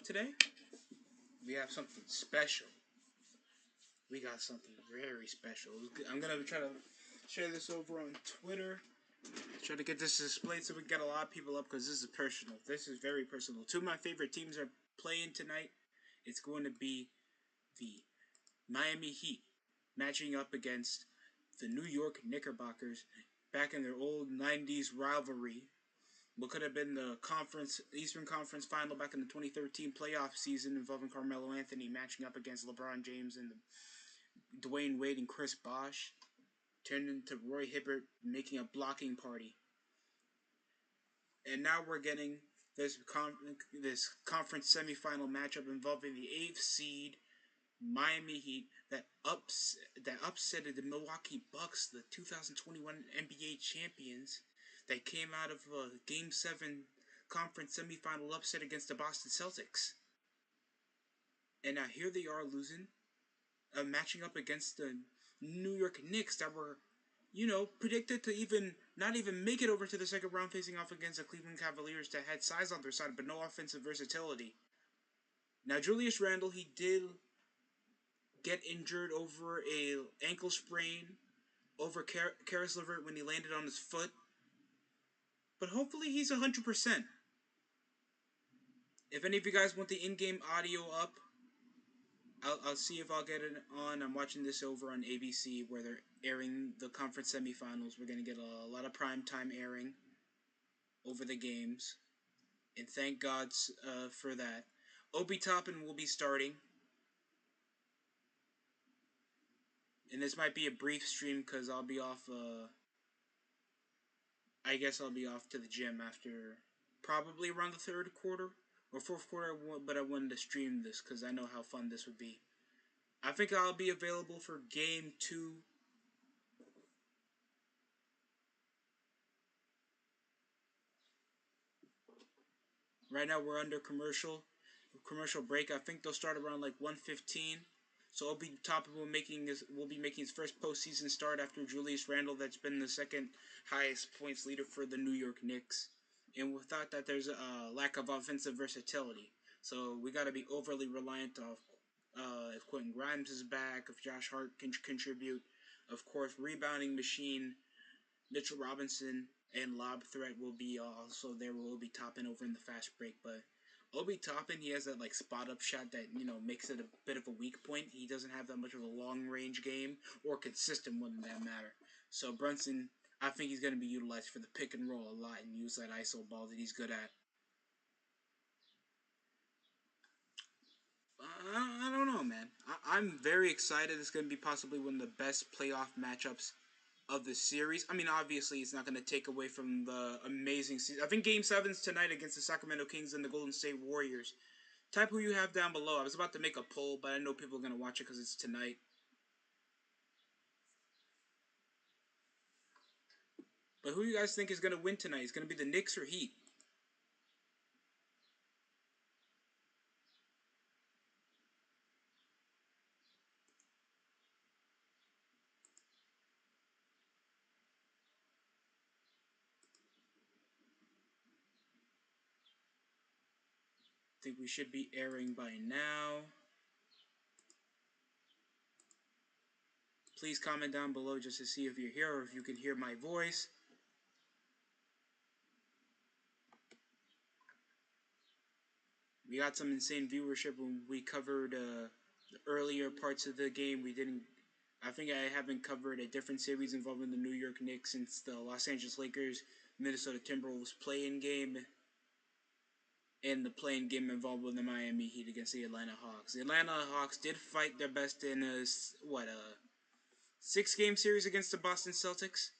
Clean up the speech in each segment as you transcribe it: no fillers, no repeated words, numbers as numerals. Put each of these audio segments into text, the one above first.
today? We have something special. We got something very special. I'm gonna try to share this over on Twitter. Try to get this displayed so we get a lot of people up because this is personal. This is very personal. Two of my favorite teams are playing tonight. It's going to be the Miami Heat matching up against the New York Knickerbockers back in their old 90s rivalry. What could have been the Eastern Conference final back in the 2013 playoff season involving Carmelo Anthony matching up against LeBron James and Dwayne Wade and Chris Bosh turned into Roy Hibbert making a blocking party. And now we're getting this conference semifinal matchup involving the 8th seed Miami Heat that upsetted the Milwaukee Bucks, the 2021 NBA champions, that came out of a Game 7 conference semifinal upset against the Boston Celtics. And now here they are losing, matching up against the New York Knicks that were, predicted to not even make it over to the second round, facing off against the Cleveland Cavaliers that had size on their side but no offensive versatility. Now Julius Randle, he did get injured over a ankle sprain over Karis LeVert when he landed on his foot. But hopefully he's 100%. If any of you guys want the in-game audio up, I'll see if I'll get it on. I'm watching this over on ABC where they're airing the conference semifinals. We're going to get a lot of primetime airing over the games. And thank God for that. Obi Toppin will be starting. And this might be a brief stream because I'll be off... I guess I'll be off to the gym after probably around the third quarter or fourth quarter, but I wanted to stream this because I know how fun this would be. I think I'll be available for Game 2. Right now we're under commercial break. I think they'll start around like 1:15. So Obi Toppin will be making his first postseason start after Julius Randle, that's been the second highest points leader for the New York Knicks. And without that, there's a lack of offensive versatility. So we got to be overly reliant on if Quentin Grimes is back, if Josh Hart can contribute. Of course, rebounding machine Mitchell Robinson and lob threat will be also there. Will be Toppin over in the fast break, but Obi Toppin, he has that spot up shot that makes it a bit of a weak point. He doesn't have that much of a long range game or consistent one in that matter. So Brunson, I think he's going to be utilized for the pick and roll a lot and use that ISO ball that he's good at. I don't know, man. I'm very excited. It's going to be possibly one of the best playoff matchups of the series. I mean, obviously, it's not going to take away from the amazing season. I think Game 7's tonight against the Sacramento Kings and the Golden State Warriors. Type who you have down below. I was about to make a poll, but I know people are going to watch it because it's tonight. But who do you guys think is going to win tonight? Is it going to be the Knicks or Heat? I think we should be airing by now. Please comment down below just to see if you're here or if you can hear my voice. We got some insane viewership when we covered the earlier parts of the game. I think I haven't covered a different series involving the New York Knicks since the Los Angeles Lakers Minnesota Timberwolves play-in game and the play-in game involving the Miami Heat against the Atlanta Hawks. The Atlanta Hawks did fight their best in a 6-game series against the Boston Celtics.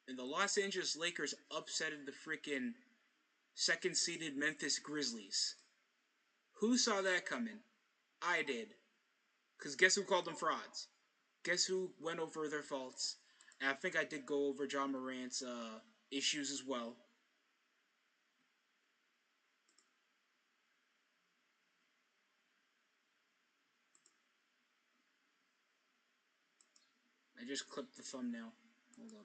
And the Los Angeles Lakers upsetted the freaking second-seeded Memphis Grizzlies. Who saw that coming? I did. Because guess who called them frauds? Guess who went over their faults? And I think I did go over John Morant's issues as well. I just clipped the thumbnail. Hold on.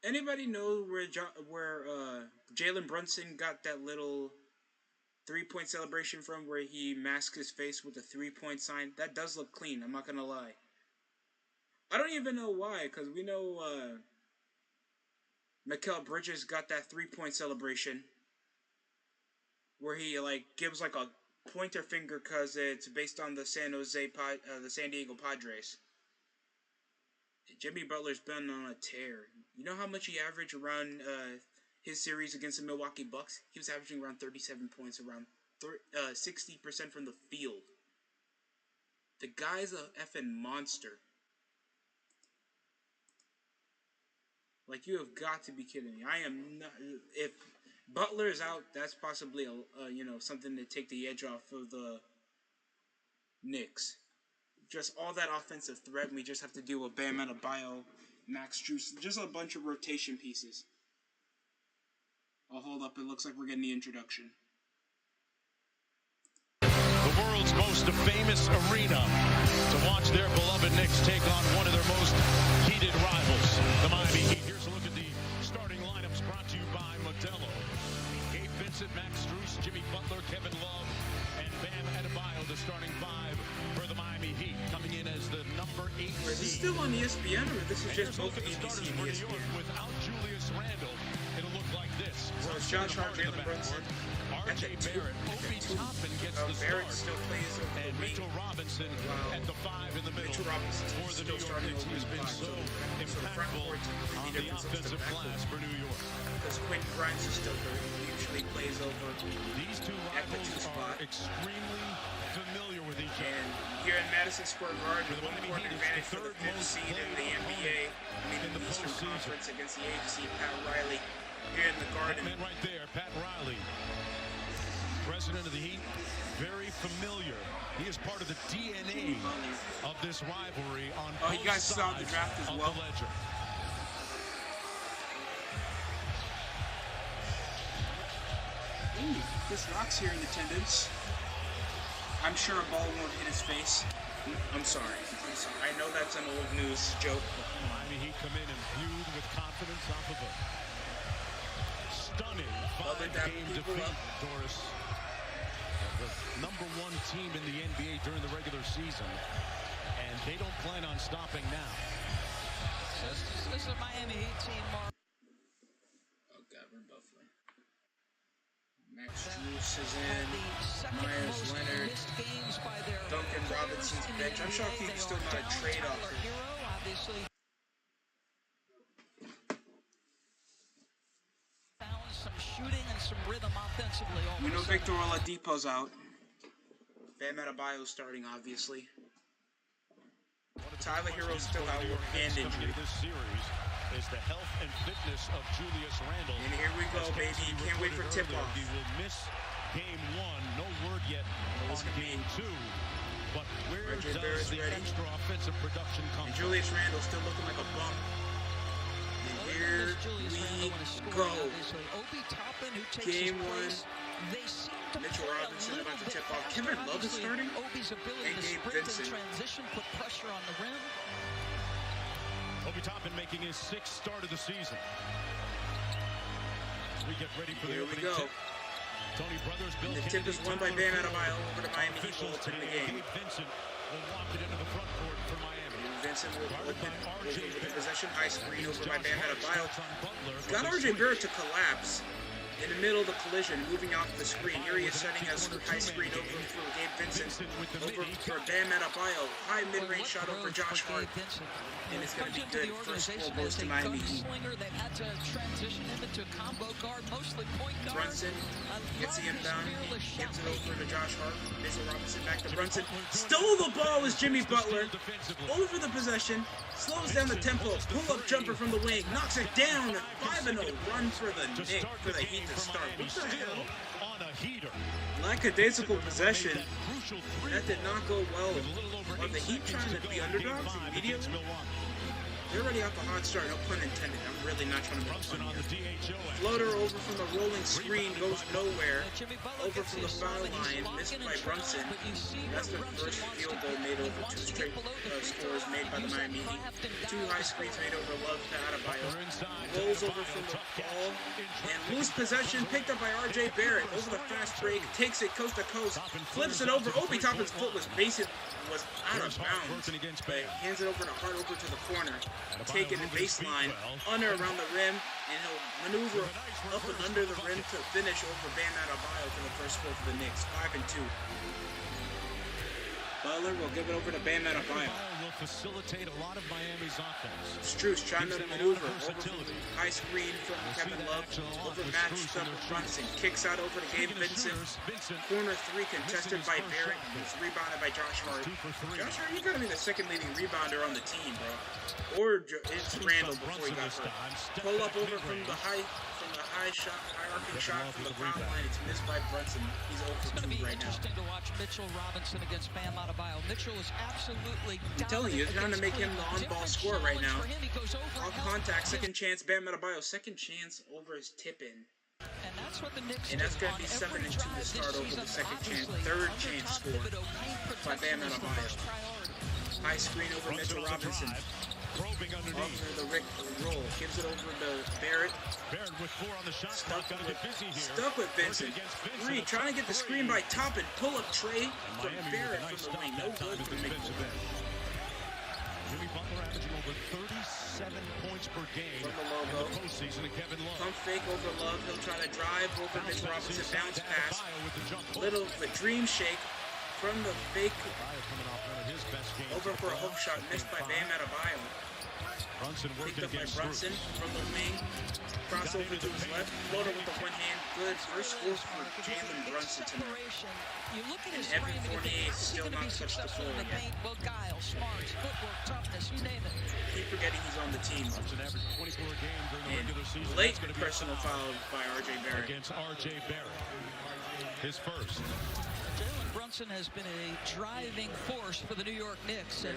Anybody know where Jalen Brunson got that little 3-point celebration from, where he masked his face with a 3-point sign? That does look clean. I'm not gonna lie. I don't even know why, because we know Mikal Bridges got that 3-point celebration where he like gives like a pointer finger because it's based on the the San Diego Padres. Jimmy Butler's been on a tear. You know how much he averaged around his series against the Milwaukee Bucks? He was averaging around 37 points, around 60% from the field. The guy's a effing monster. Like, you have got to be kidding me. I am not. If Butler is out, that's possibly something to take the edge off of the Knicks. Just all that offensive threat, and we just have to deal with Bam Adebayo, Max Strus, just a bunch of rotation pieces. I'll hold up. It looks like we're getting the introduction. The world's most famous arena to watch their beloved Knicks take on one of their most heated rivals, the Miami Heat. Here's a look at the starting lineups brought to you by Modelo. Gabe Vincent, Max Strus, Jimmy Butler, Kevin Love, and Bam Adebayo, the starting five for the Miami Heat, coming in as the number 8 seed. Is this still on ESPN, or this is just both ABC and ESPN? Without Julius Randle, it'll look like this. So it's Josh Hart, Jalen Brunson, RJ Barrett, Obi Toppin gets the Barrett start, still plays over and Mitchell Robinson at the 5 in the middle. Mitchell Robinson for the New York Knicks. He has been so impactful on the offensive glass for New York. Because Quentin Grimes is still hurt. He usually plays over These two rivals are extremely familiar with each other. And here in Madison Square Garden, the home-court advantage for the 5th seed in the NBA, in the Eastern Conference against the 8th seed, Pat Riley, here in the Garden. That man right there, Pat Riley, president of the Heat, very familiar. He is part of the DNA of this rivalry on both you guys saw the draft as well. The ledger. Ooh, Chris Rock's here in attendance. I'm sure a ball won't hit his face. I'm sorry. I know that's an old news joke. Miami Heat come in imbued with confidence off of a stunning 5-game defeat, Doris, of the number 1 team in the NBA during the regular season, and they don't plan on stopping now. This is a Miami Heat team, Mark. Oh God, we're buffering. Max Strus is in. Myers Leonard. Duncan Robinson's bench. I'm shocked he's still not a trade offer. Some shooting and some rhythm offensively. We know Victor Oladipo's out. Bam Adebayo's starting, obviously. Tyler Hero's still out with hand injury. This series is the health and fitness of Julius Randle. And here we go, baby. Can't wait for tip-off. He will miss game 1. No word yet on game 2. But where does the extra offensive production come from? And Julius Randle still looking like a bum. And here we go. Game 1. Mitchell Robinson about to tip off. Kevin Love is starting. And Gabe Vincent. Put pressure on the rim. Obi Toppin making his 6th start of the season. We get ready for Here the opening tip. Tony Brothers, Bill the tip is won by Bam Adebayo over to Miami Heat will open the game. Vincent will walk it into the front court for Miami. And Vincent will open with the possession. High screen over by Bam Adebayo. Got RJ Barrett to collapse in the middle of the collision, moving off the screen. Here he is setting a high screen over for Gabe Vincent. Over for Bam Adebayo. High mid-range shot over Josh Hart. And it's going to be good. First score goes to Miami Heat. They've had to transition him into a combo guard, mostly point guard. Brunson gets the inbound. He gives it over to Josh Hart. Mitchell Robinson back to Brunson. Stole the ball is Jimmy Butler. Over the possession. Slows down the tempo. Pull-up jumper from the wing. Knocks it down. 5-0 run for the Knicks, for the Heat to start. What the hell? Lackadaisical possession. That did not go well. Are the Heat trying to be underdogs immediately? They're already off a hot start, no pun intended. I'm really not trying to make Brunson fun on the here. DHO. Floater over from the rolling screen goes nowhere. Over from the foul line, missed by Brunson. That's the first field goal made over two straight scores made by the Miami Heat. Two high screens made over Love to Adebayo. Rolls over from the ball. And loose possession picked up by R.J. Barrett. Over the fast break, takes it coast to coast, flips it over. Obi Toppin's foot was out of bounds. But hands it over to Hart over to the corner. Taking the baseline, under around the rim, and he'll maneuver up and under the rim to finish over Bam Adebayo for the first score for the Knicks, 5-2. Butler will give it over to Bam Adebayo. Will facilitate a lot of Miami's offense. Strus trying to maneuver over high screen from Kevin Love, overmatched up with Brunson, kicks out over to Gabe Vincent. Corner three contested by Barrett, who's rebounded by Josh Hart. Josh Hart, you gotta be the second leading rebounder on the team, bro. Or it's Randall before he got hurt. Pull up over from the high arcing shot from the foul line. It's missed by Brunson. He's 0 for 2 right now. It's going to be interesting to watch Mitchell Robinson against Bam Adebayo. Mitchell is absolutely I'm telling you, it's trying to make him the on-ball scorer right now. Off contact, second chance, Bam Adebayo, second chance over his tip-in. And that's what the Knicks And that's going to be 7-2 to start over the second chance. Third chance score by Bam Adebayo. High screen over Mitchell Robinson. Off the Rick roll. Gives it over to Barrett. Barrett with 4 on the shot. Stuck with Vincent. Three, trying to get the screen by Toppin. Pull up Trey from Barrett from the wing. No good for McMillan. Jimmy Butler averaging over 37 points per game From the in logo. the postseason to Kevin Love. Pump fake over Love. He'll try to drive over Mitch Robinson. Bounce pass. Little the dream shake from the fake. Over for a hook shot. Missed by Bam Adebayo. Brunson Picked working up by against Brunson from the wing. Crossover to his left. Floater with the one hand. Good first score for Jalen Brunson tonight. You look at his Evan frame and Fournier you think, still is he going not to be touched the successful floor in the yet. paint? Well, guile, smarts, footwork, toughness, you name it. Keep forgetting he's on the team. Brunson averaged 24 a game during the And regular season. late That's gonna be personal foul by R.J. Barrett. against R.J. Barrett. His first. Jalen Brunson has been a driving force for the New York Knicks, and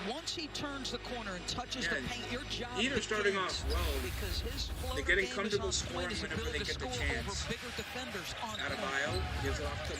once he turns the corner and touches the paint, your job Heat are starting off well. because his They're getting floater game comfortable is on scoring point, his whenever ability they to get the score chance. over bigger defenders on point. Adebayo gives it off to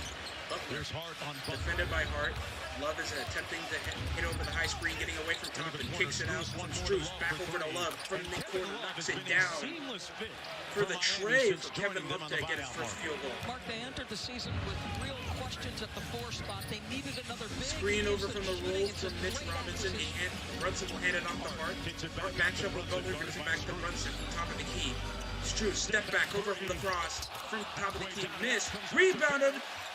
Butler. There's Hart on Butler. Defended by Hart. Love is attempting to hit over the high screen, getting away from Toppin. Kicks it out from Strus. Back over to Love. From midcourt, knocks it down. Seamless fit For the tray since for Kevin joining them Love on to the get his buyout first market. field goal. Mark, they entered the season with real questions at the 4 spot. They needed another big. Screen over from the roll It's a from Mitch great Robinson. acquisition. Brunson will hand it off to Hart. Hart match up with Butler, gives it back to Brunson. Top of the key. Strus, step back over from the cross. From top of the key, miss. Rebounded.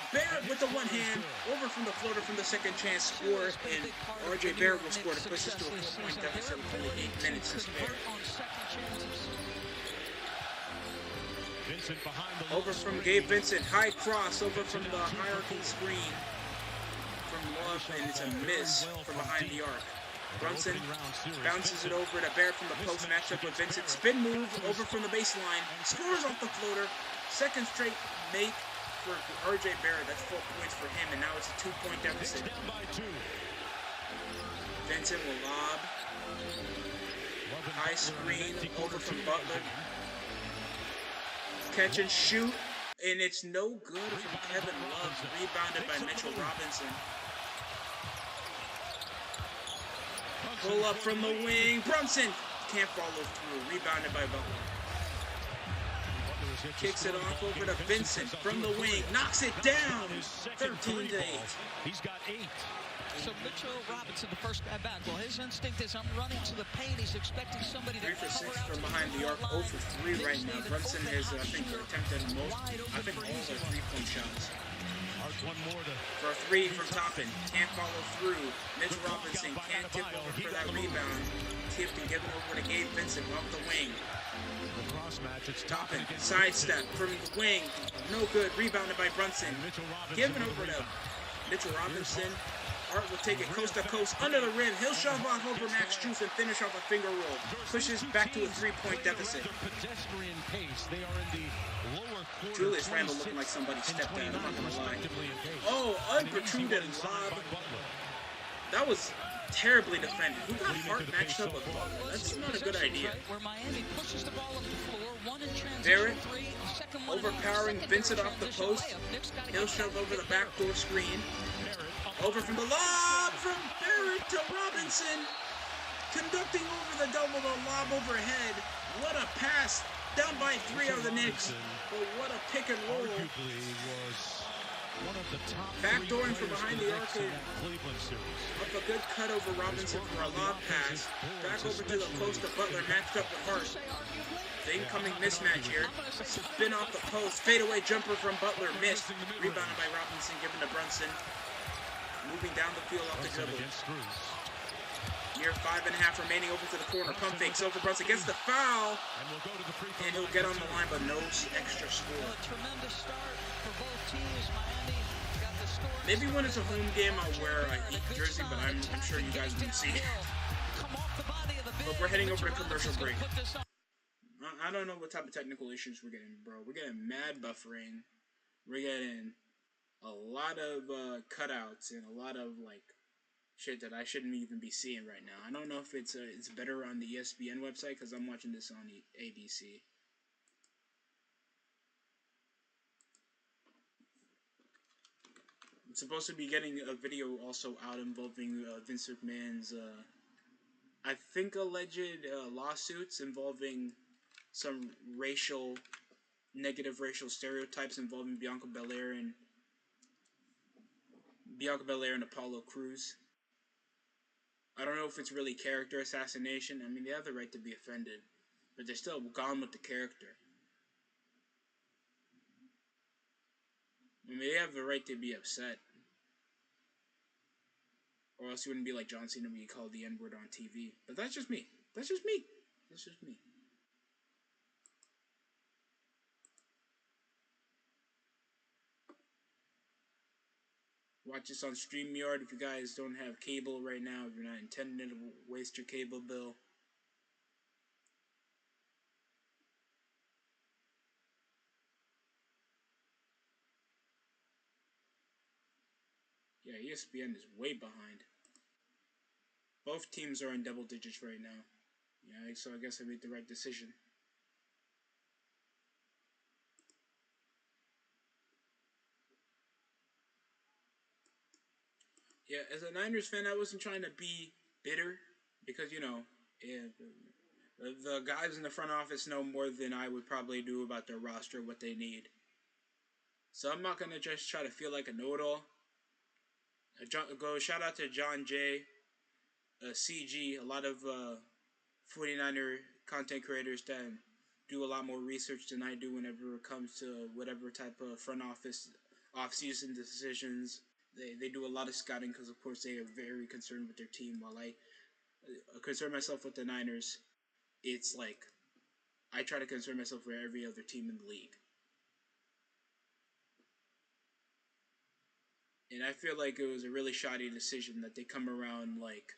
Barrett with the one hand. Over from the floater from the second chance score. And R.J. Barrett will score to push us to a 4-point deficit with only 8 minutes to spare. Vincent behind the Over from Gabe Vincent. High cross over from the hierarchy screen. From Love, and it's a miss from behind the arc. Brunson bounces it over to Barrett from the post, matchup with Vincent. Spin move over from the baseline. Scores off the floater. Second straight make for R.J. Barrett. That's 4 points for him, and now it's a 2-point deficit. down by 2. Vincent will lob. High screen over from Butler. Catch and shoot, and it's no good from Kevin Love. Rebounded by Mitchell Robinson. Pull up from the wing. Brunson can't follow through. Rebounded by Butler. Kicks it off over to Vincent from the wing. Knocks it down. 13-8. He's got 8. So Mitchell Robinson, the first guy back. Well, his instinct is I'm running to the paint. He's expecting somebody to 3 for 6 cover out from to behind the arc. 0 for 3 right now. Brunson has, I think, attempted most. I think all their 3-point shots. One more to For a 3 from Toppin. Can't follow through. Mitch Robinson can't tip over for that rebound. Tipped and given over to Gabe Vincent off the wing. the cross match. It's Toppin, sidestep from the wing. No good. Rebounded by Brunson. Given over to Mitchell Robinson. Hart will take it coast to coast under the rim. He'll shove off over Max Strus and finish off a finger roll. Pushes back to a 3-point deficit. Pedestrian pace. They are in the lower quarter. Julius Randle looking like somebody stepped out. I'm not gonna lie. Oh, unprotruded lob. That was terribly defended. Who got Hart matched up with Butler? That's not a good idea. Where Miami pushes the ball up the floor, one in transition, Barrett, three, second one overpowering Vincent off the post. He'll shove over the backdoor screen. Over from the lob from Barrett to Robinson. Conducting over the double, the lob overhead. What a pass. Down by 3 of the Knicks. But what a pick and roll. Backdooring from behind the arc. Up a good cut over Robinson for a lob pass. Back over to the post of Butler, matched up with Hart. The incoming mismatch here. Spin off the post. Fadeaway jumper from Butler. Missed. Rebounded by Robinson, given to Brunson. Moving down the field off the dribble. Near 5.5 remaining, over to the corner. Pump fake. Silver Brunson gets the foul. And he'll get on the line, but no extra score. Tremendous start for both teams. Miami got the score. Maybe when it's a home game, I'll wear a Heat jersey, but I'm sure you guys won't see it. But we're heading over to commercial break. I don't know what type of technical issues we're getting, bro. We're getting mad buffering. We're getting a lot of cutouts and a lot of like shit that I shouldn't even be seeing right now. I don't know if it's better on the ESPN website because I'm watching this on the ABC. I'm supposed to be getting a video also out involving Vince McMahon's, I think, alleged lawsuits involving some negative racial stereotypes involving Bianca Belair and Apollo Crews. I don't know if it's really character assassination. I mean, they have the right to be offended, but they're still gone with the character. I mean, they have the right to be upset. Or else you wouldn't be like John Cena when you called the N-word on TV. But that's just me. That's just me. Watch this on StreamYard if you guys don't have cable right now. If you're not intending to waste your cable bill. Yeah, ESPN is way behind. Both teams are in double digits right now. Yeah, so I guess I made the right decision. Yeah, as a Niners fan, I wasn't trying to be bitter because, you know, the guys in the front office know more than I would probably do about their roster, what they need. So I'm not going to just try to feel like a know-it-all. Shout out to John Jay, CG, a lot of 49er content creators that do a lot more research than I do whenever it comes to whatever type of front office off-season decisions. They do a lot of scouting because, of course, they are very concerned with their team. While I concern myself with the Niners, it's like I try to concern myself with every other team in the league. And I feel like it was a really shoddy decision that they come around like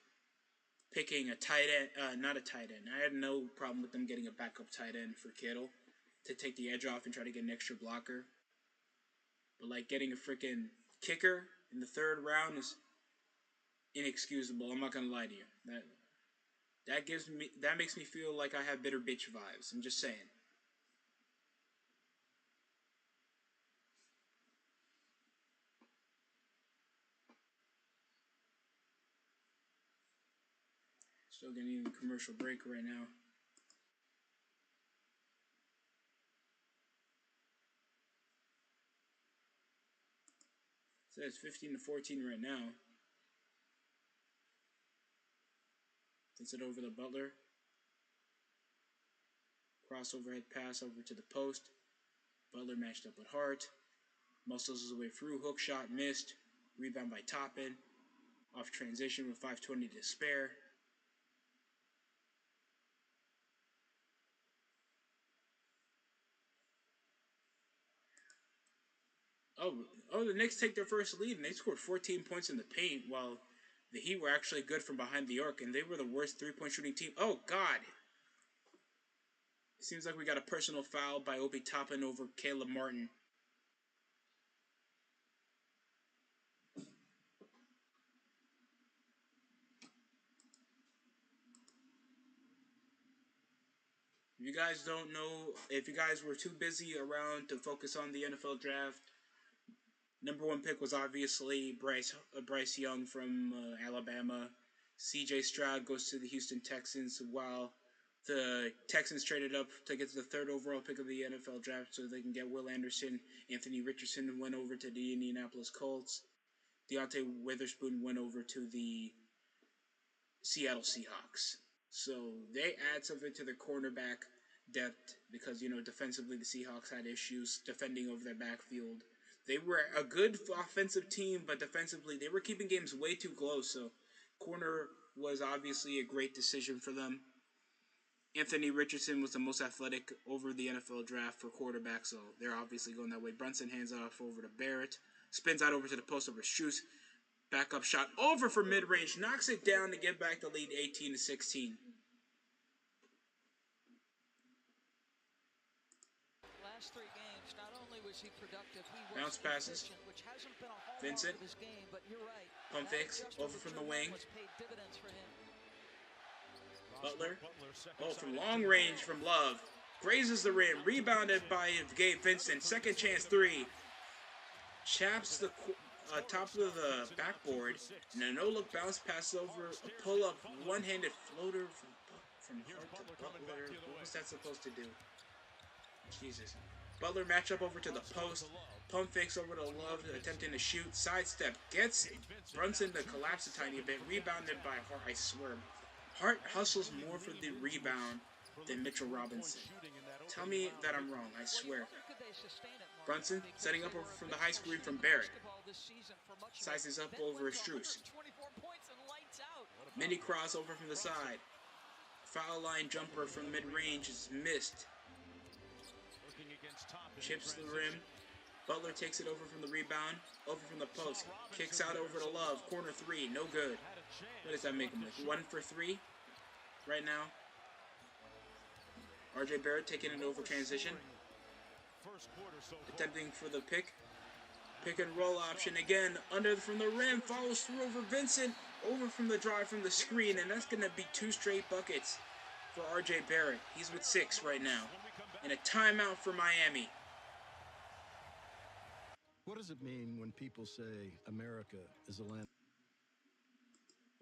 picking a tight end, not a tight end. I had no problem with them getting a backup tight end for Kittle to take the edge off and try to get an extra blocker. But like getting a freaking kicker in the 3rd round is inexcusable. I'm not gonna lie to you. That makes me feel like I have bitter bitch vibes. I'm just saying. Still getting a commercial break right now. So it's 15-14 right now. Gets it over the Butler. Crossover head pass over to the post. Butler matched up with Hart. Muscles his way through. Hook shot missed. Rebound by Toppin. Off transition with 5:20 to spare. Oh, the Knicks take their first lead, and they scored 14 points in the paint, while the Heat were actually good from behind the arc, and they were the worst three-point shooting team. Oh, God. It seems like we got a personal foul by Obi Toppin over Caleb Martin. If you guys don't know, if you guys were too busy around to focus on the NFL draft, number one pick was obviously Bryce Young from Alabama. C.J. Stroud goes to the Houston Texans, while the Texans traded up to get to the third overall pick of the NFL draft so they can get Will Anderson. Anthony Richardson went over to the Indianapolis Colts. Deontay Witherspoon went over to the Seattle Seahawks. So they add something to their cornerback depth because, defensively the Seahawks had issues defending over their backfield. They were a good offensive team, but defensively they were keeping games way too close. So corner was obviously a great decision for them. Anthony Richardson was the most athletic over the NFL draft for quarterback, so they're obviously going that way. Brunson hands off over to Barrett, spins out over to the post over Strus. Backup shot over for mid-range, knocks it down to get back the lead 18-16. Last 3 games, not only was he productive, he was bounce passes. which hasn't been a hallmark Vincent. of his game, but you're right. Pump fakes over from the wing. Butler. Oh, from long range from Love. Grazes the rim. Rebounded by Gabe Vincent. Second chance three. Chaps the top of the backboard. And a no-look bounce pass over. A pull-up one-handed floater from Hart to Butler. What was that supposed to do? Jesus. Butler matchup over to the post. Pump fakes over to Love, attempting to shoot. Sidestep. Gets Brunson to collapse a tiny bit. Rebounded by Hart. I swear. Hart hustles more for the rebound than Mitchell Robinson. Tell me that I'm wrong, I swear. Brunson setting up over from the high screen from Barrett. Sizes up over Strus. Mini crossover from the side. Foul line jumper from mid-range is missed. Chips the rim. Butler takes it over from the rebound. Over from the post. Kicks out over to Love. Corner three. No good. What does that make him? Like 1 for 3 right now. R.J. Barrett taking it over transition. Attempting for the pick. Pick and roll option again. Under from the rim. Follows through over Vincent. Over from the drive from the screen. And that's going to be 2 straight buckets for R.J. Barrett. He's with 6 right now. And a timeout for Miami. What does it mean when people say America is a land?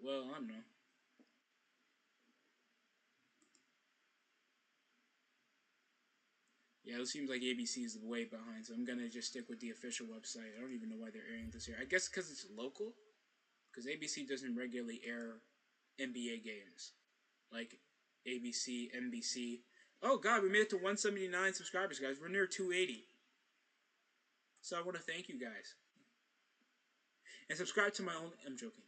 Well, I don't know. Yeah, it seems like ABC is way behind, so I'm going to just stick with the official website. I don't even know why they're airing this here. I guess because it's local? Because ABC doesn't regularly air NBA games. Like ABC, NBC. Oh, God, we made it to 179 subscribers, guys. We're near 280. So I want to thank you guys. And subscribe to my own... I'm joking.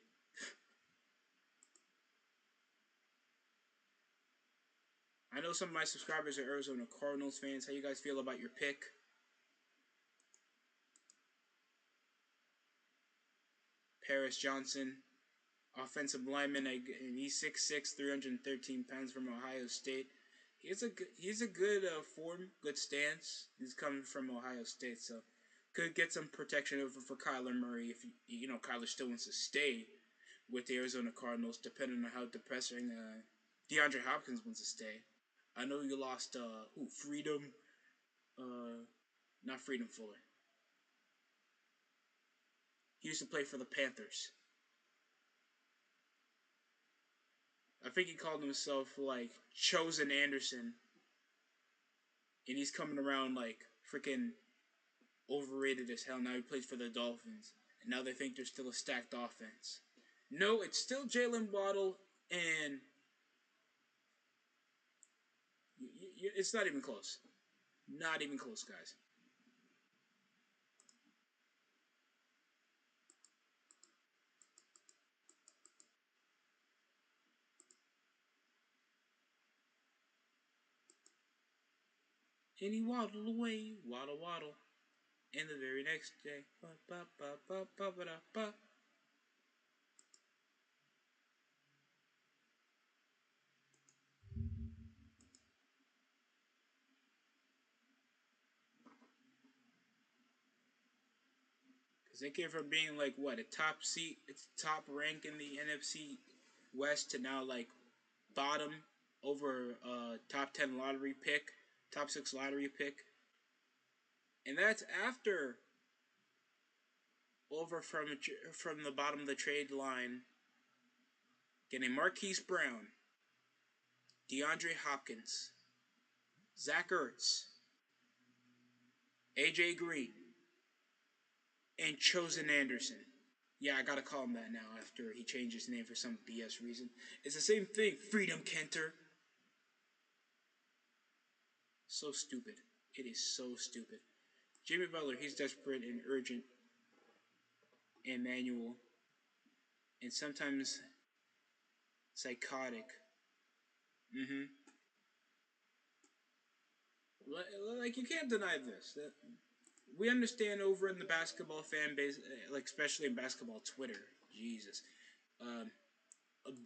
I know some of my subscribers are Arizona Cardinals fans. How you guys feel about your pick? Paris Johnson, offensive lineman, and he's 6'6", 313 pounds from Ohio State. He's a good form, good stance. He's coming from Ohio State, so could get some protection over for Kyler Murray if Kyler still wants to stay with the Arizona Cardinals, depending on how depressing DeAndre Hopkins wants to stay. I know you lost Freedom, not Freedom Fuller. He used to play for the Panthers. I think he called himself like Chosen Anderson, and he's coming around like freaking overrated as hell. Now he plays for the Dolphins, and now they think they're still a stacked offense. No, it's still Jalen Waddle, and it's not even close. Not even close, guys. And he waddled away, waddle, waddle. And the very next day, ba-ba-ba-ba-ba-ba-ba. Because they came from being like, what, a top seat, it's top rank in the NFC West to now like bottom over top 10 lottery pick, top 6 lottery pick. And that's after over from the bottom of the trade line, getting Marquise Brown, DeAndre Hopkins, Zach Ertz, AJ Green, and Chosen Anderson. Yeah, I gotta call him that now after he changed his name for some BS reason. It's the same thing, Freedom Kenter. So stupid. It is so stupid. Jimmy Butler, he's desperate and urgent and manual and sometimes psychotic. Like, you can't deny this. We understand over in the basketball fan base, like especially in basketball Twitter, Jesus.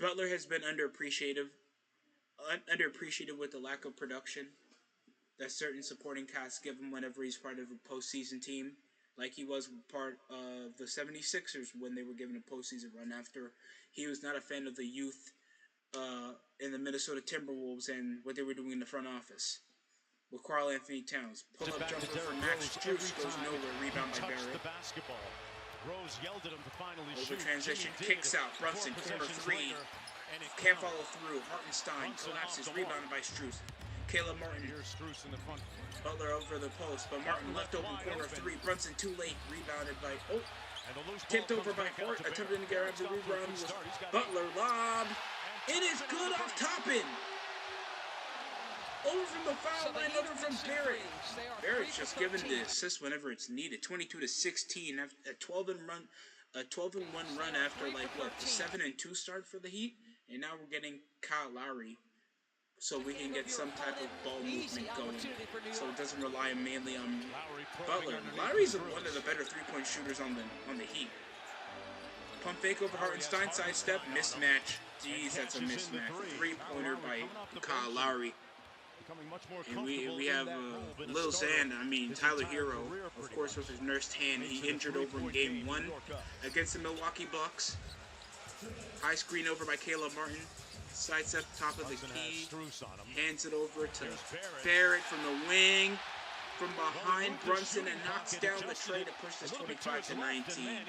Butler has been underappreciated with the lack of production that certain supporting casts give him whenever he's part of a postseason team, like he was part of the 76ers when they were given a postseason run after he was not a fan of the youth in the Minnesota Timberwolves and what they were doing in the front office. With Karl Anthony Towns. Pull-up jumper from Max Strus goes nowhere. Rebound by Barrett. Over transition, kicks out. Brunson, corner three. Can't follow through. Hartenstein collapses. Rebounded by Strus. Caleb Martin. Butler over the post, but Martin left open corner three. Brunson too late. Rebounded by... Oh! Tipped over by Hart. Attempting to get out of the rebound. Butler lob. It is good off Toppin. Over from the foul line, over from Barrett. Barrett's just giving the assist whenever it's needed. 22-16 after a 12-1 run after like what the 7-2 start for the Heat, and now we're getting Kyle Lowry, so we can get some type of ball movement going. So it doesn't rely mainly on Butler. Lowry's one of the better three-point shooters on the Heat. Pump fake over Hartenstein, sidestep, mismatch. Jeez, that's a mismatch. Three-pointer by Kyle Lowry. And we have Lil Xan, Tyler Hero, of course, with his nursed hand. He injured over in Game 1 against the Milwaukee Bucks. High screen over by Caleb Martin. Sidestep top of the key. Hands it over to Barrett from the wing. From behind Brunson and knocks down the tray to push this 25-19.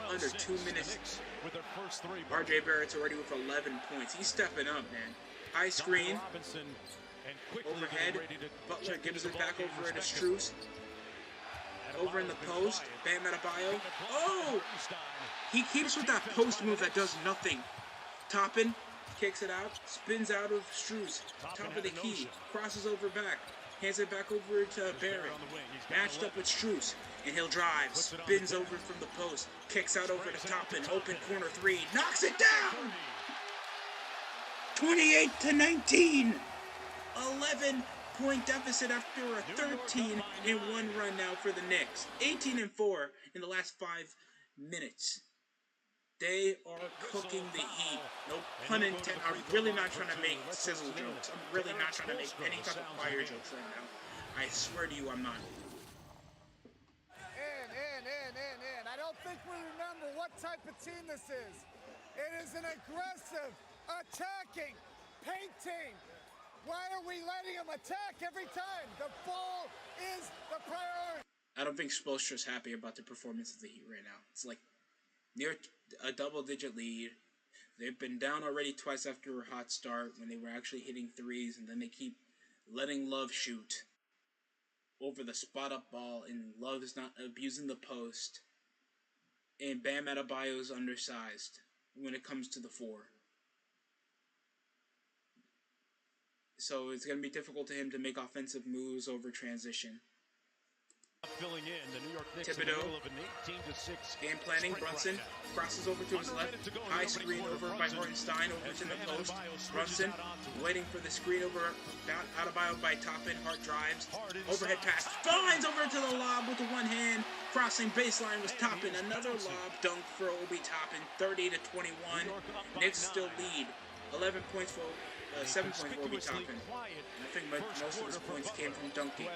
Under 2 minutes. RJ Barrett's already with 11 points. He's stepping up, man. High screen, overhead, Butler gives it back over to Strus. Over in the post, Bam Adebayo. Oh! He keeps with that post move that does nothing. Toppin, kicks it out, spins out of Strus. Top of the key, crosses over back, hands it back over to Barrett. Matched up with Strus, and he'll drive, spins over from the post, kicks out over to Toppin, open corner three, knocks it down! 28-19, 11-point deficit after a 13-1 run now for the Knicks. 18-4 in the last 5 minutes. They are cooking the Heat. No pun intended. I'm really not trying to make sizzle jokes. I'm really not trying to make any type of fire jokes right now. I swear to you, I'm not. And I don't think we remember what type of team this is. It is an aggressive, attacking, painting. Why are we letting them attack every time? The ball is the priority. I don't think Spoelstra's happy about the performance of the Heat right now. It's like near a double-digit lead. They've been down already twice after a hot start when they were actually hitting threes, and then they keep letting Love shoot over the spot-up ball, and Love is not abusing the post. And Bam Adebayo's undersized when it comes to the four. So it's going to be difficult to him to make offensive moves over transition. Filling in the New York Knicks Thibodeau, in the middle of an 18-6 game planning, Brunson crosses over to his left, high screen over by Hartenstein, over to the post, Brunson waiting for the screen over, Adebayo by Toppin, Hart drives, overhead pass, finds over to the lob with the one hand, crossing baseline was Toppin, another lob dunk for Obi Toppin, 30-21, Knicks still lead, 11 points for 7 points for Obi Toppin. I think most of his points came from dunking.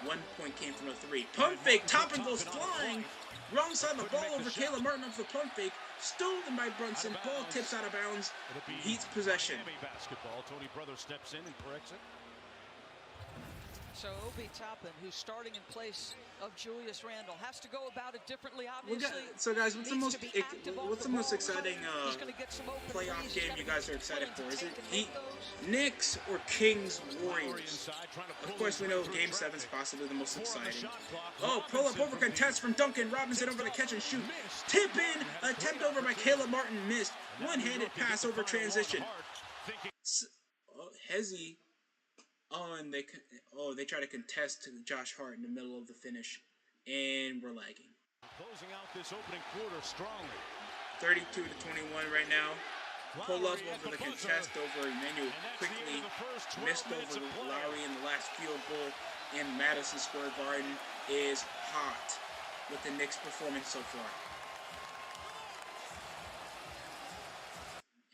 1 point came from a three. Pump fake. Toppin goes flying. Wrong side of the ball over Caleb Martin off the pump fake. Stolen by Brunson. Ball tips out of bounds. Heat's possession. Miami basketball. Tony Brothers steps in and corrects it. So Obi Toppin, who's starting in place of Julius Randle, has to go about it differently. Obviously, so guys, what's the most exciting playoff game you guys are excited for? Is it Knicks or Kings Warriors? Of course, we know Game 7 is possibly the most exciting. Oh, pull up over contest from Duncan Robinson over the catch and shoot. Tip in, attempt over by Caleb Martin, missed. One-handed pass over transition. Hezzy. Oh, and they try to contest to Josh Hart in the middle of the finish, and we're lagging. Closing out this opening quarter strongly. 32-21 right now. Pull up over the contest over Emmanuel quickly. Missed over Lowry in the last field goal, and Madison Square Garden is hot with the Knicks' performance so far.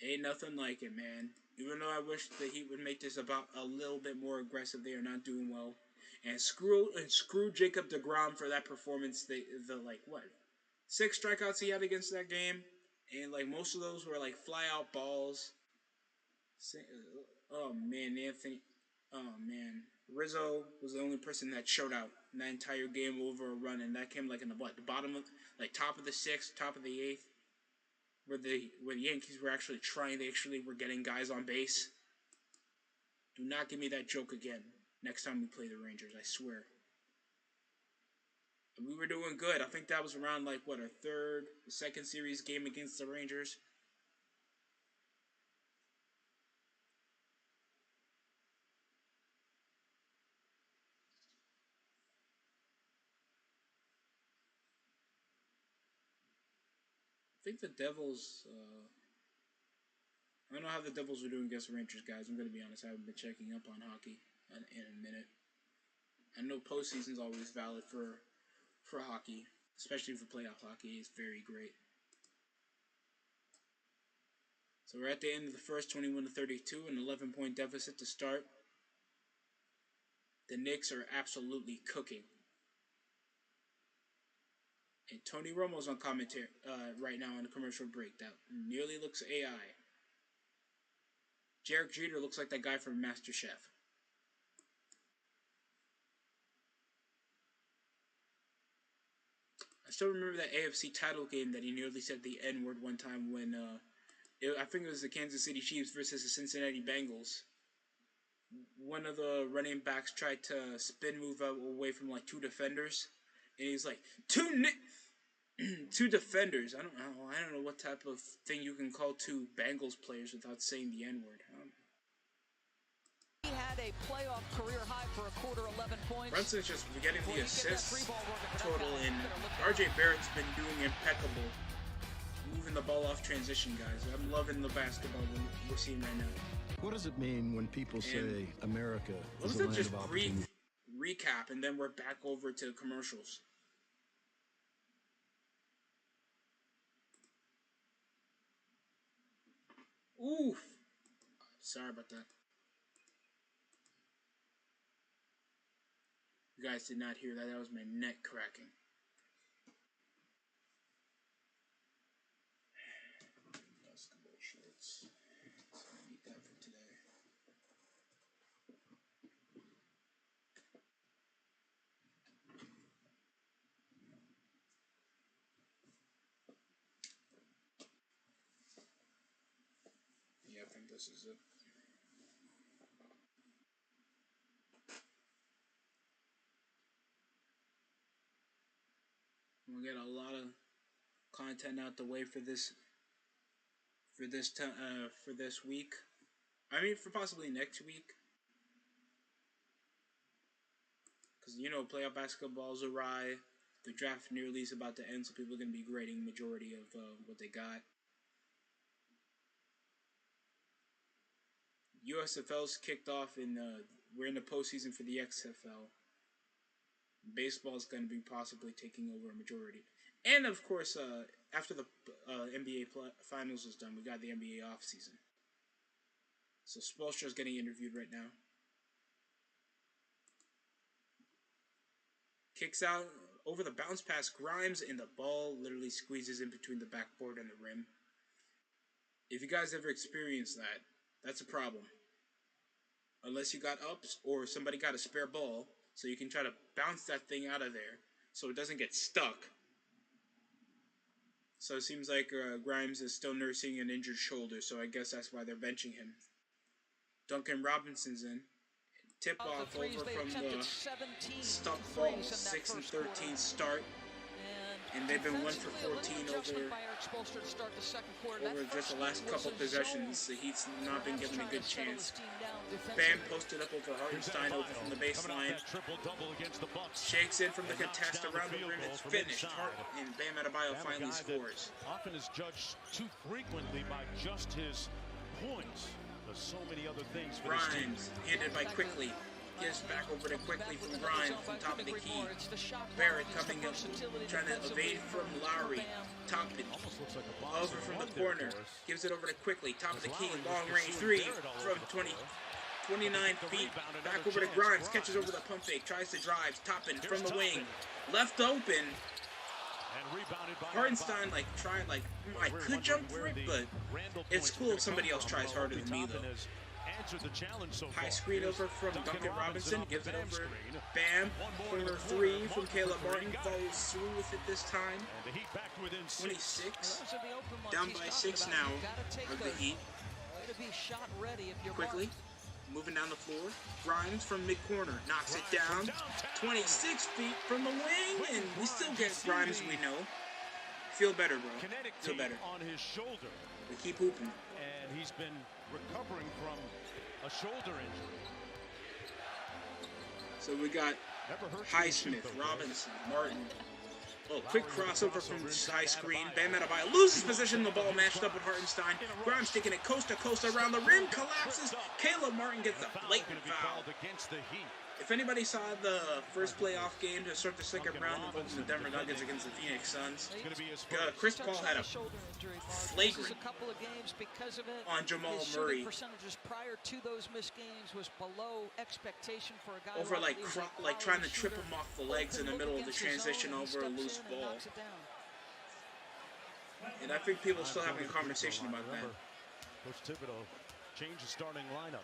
Ain't nothing like it, man. Even though I wish the Heat would make this about a little bit more aggressive, they are not doing well. And screw Jacob deGrom for that performance. The 6 strikeouts he had against that game, and like most of those were like fly out balls. Oh man, Rizzo was the only person that showed out in that entire game over a run, and that came like in the bottom of top of the 6th, top of the 8th. Where the Yankees were actually trying, they actually were getting guys on base. Do not give me that joke again next time we play the Rangers, I swear. And we were doing good. I think that was around our second series game against the Rangers. I think the Devils, I don't know how the Devils are doing against the Rangers, guys. I'm going to be honest. I haven't been checking up on hockey in a minute. I know postseason's always valid for hockey, especially for playoff hockey. It's very great. So we're at the end of the first, 21-32, an 11-point deficit to start. The Knicks are absolutely cooking. And Tony Romo's on commentary right now on the commercial break. That nearly looks AI. Derek Jeter looks like that guy from MasterChef. I still remember that AFC title game that he nearly said the N-word one time when, I think it was the Kansas City Chiefs versus the Cincinnati Bengals. One of the running backs tried to spin move away from 2 defenders, and he's like, two defenders. I don't know what type of thing you can call 2 Bengals players without saying the N-word. He had a playoff career high for a quarter, 11 points. Brunson's just getting the assists total, and RJ Barrett's been doing impeccable, moving the ball off transition, guys. I'm loving the basketball we're seeing right now. What does it mean when people say America is a land just of brief opportunity? recap, and then we're back over to commercials. Oof. Sorry about that. You guys did not hear that. That was my neck cracking. Basketball shorts. So I need that for today. Yeah, I think this is it. We'll get a lot of content out the way for this week. I mean, for possibly next week, because playoff basketball's awry. The draft nearly is about to end, so people are going to be grading majority of what they got. USFL's kicked off, and we're in the postseason for the XFL. Baseball's going to be possibly taking over a majority. And, of course, after the NBA Finals is done, we got the NBA offseason. So Spoelstra's getting interviewed right now. Kicks out Over the bounce pass, Grimes, and the ball literally squeezes in between the backboard and the rim. If you guys ever experienced that, that's a problem. Unless you got ups or somebody got a spare ball, so you can try to bounce that thing out of there so it doesn't get stuck. So it seems like Grimes is still nursing an injured shoulder, so I guess that's why they're benching him. Duncan Robinson's in. Tip off over from the stuck ball. 6 and 13 start. And they've been 1 for 14 over just the last couple possessions. The Heat's not been given a good chance. Bam posted up over Hartenstein over from the baseline. Shakes in from the contest around the rim. It's finished. And Bam Adebayo finally scores. Often is judged too frequently by just his points. There's so many other things for this team. Grimes, handed by Quickly. Gives back over to Quickly from Grimes from top of the key. Barrett coming up, trying to evade from Lowry. Toppin over from the corner. Gives it over to Quickly. Top of the key. Long range three from 29 feet. Back over to Grimes. Catches over the pump fake. Tries to drive. Toppin from the wing. Left open. Hartenstein I could jump for it, but it's cool if somebody else tries harder than me though. High screen over from Duncan Robinson, gives it over. Bam, corner three from Caleb Martin, follows through with it this time. 26, down by 6 now of the Heat. Quickly, moving down the floor. Grimes from mid-corner, knocks it down. 26 feet from the wing, and we still get Grimes, we know. Feel better, bro. Feel better. We keep hooping. And he's been recovering from a shoulder injury. So we got Highsmith, Robinson, Martin. Oh, quick crossover from high screen. Bam Adebayo loses possession. The ball matched up with Hartenstein. Grimes taking it coast to coast around the rim. Collapses. Caleb Martin gets a blatant foul. If anybody saw the first playoff game to start the second round involving the Denver Nuggets against the Phoenix Suns, Chris Paul had a flagrant on Jamal Murray. Prior to those missed games was below expectation for a guy over like trying to trip him off the legs in the middle of the transition over a loose ball. And I think people are still having a conversation about that. Coach Thibodeau changed the starting lineup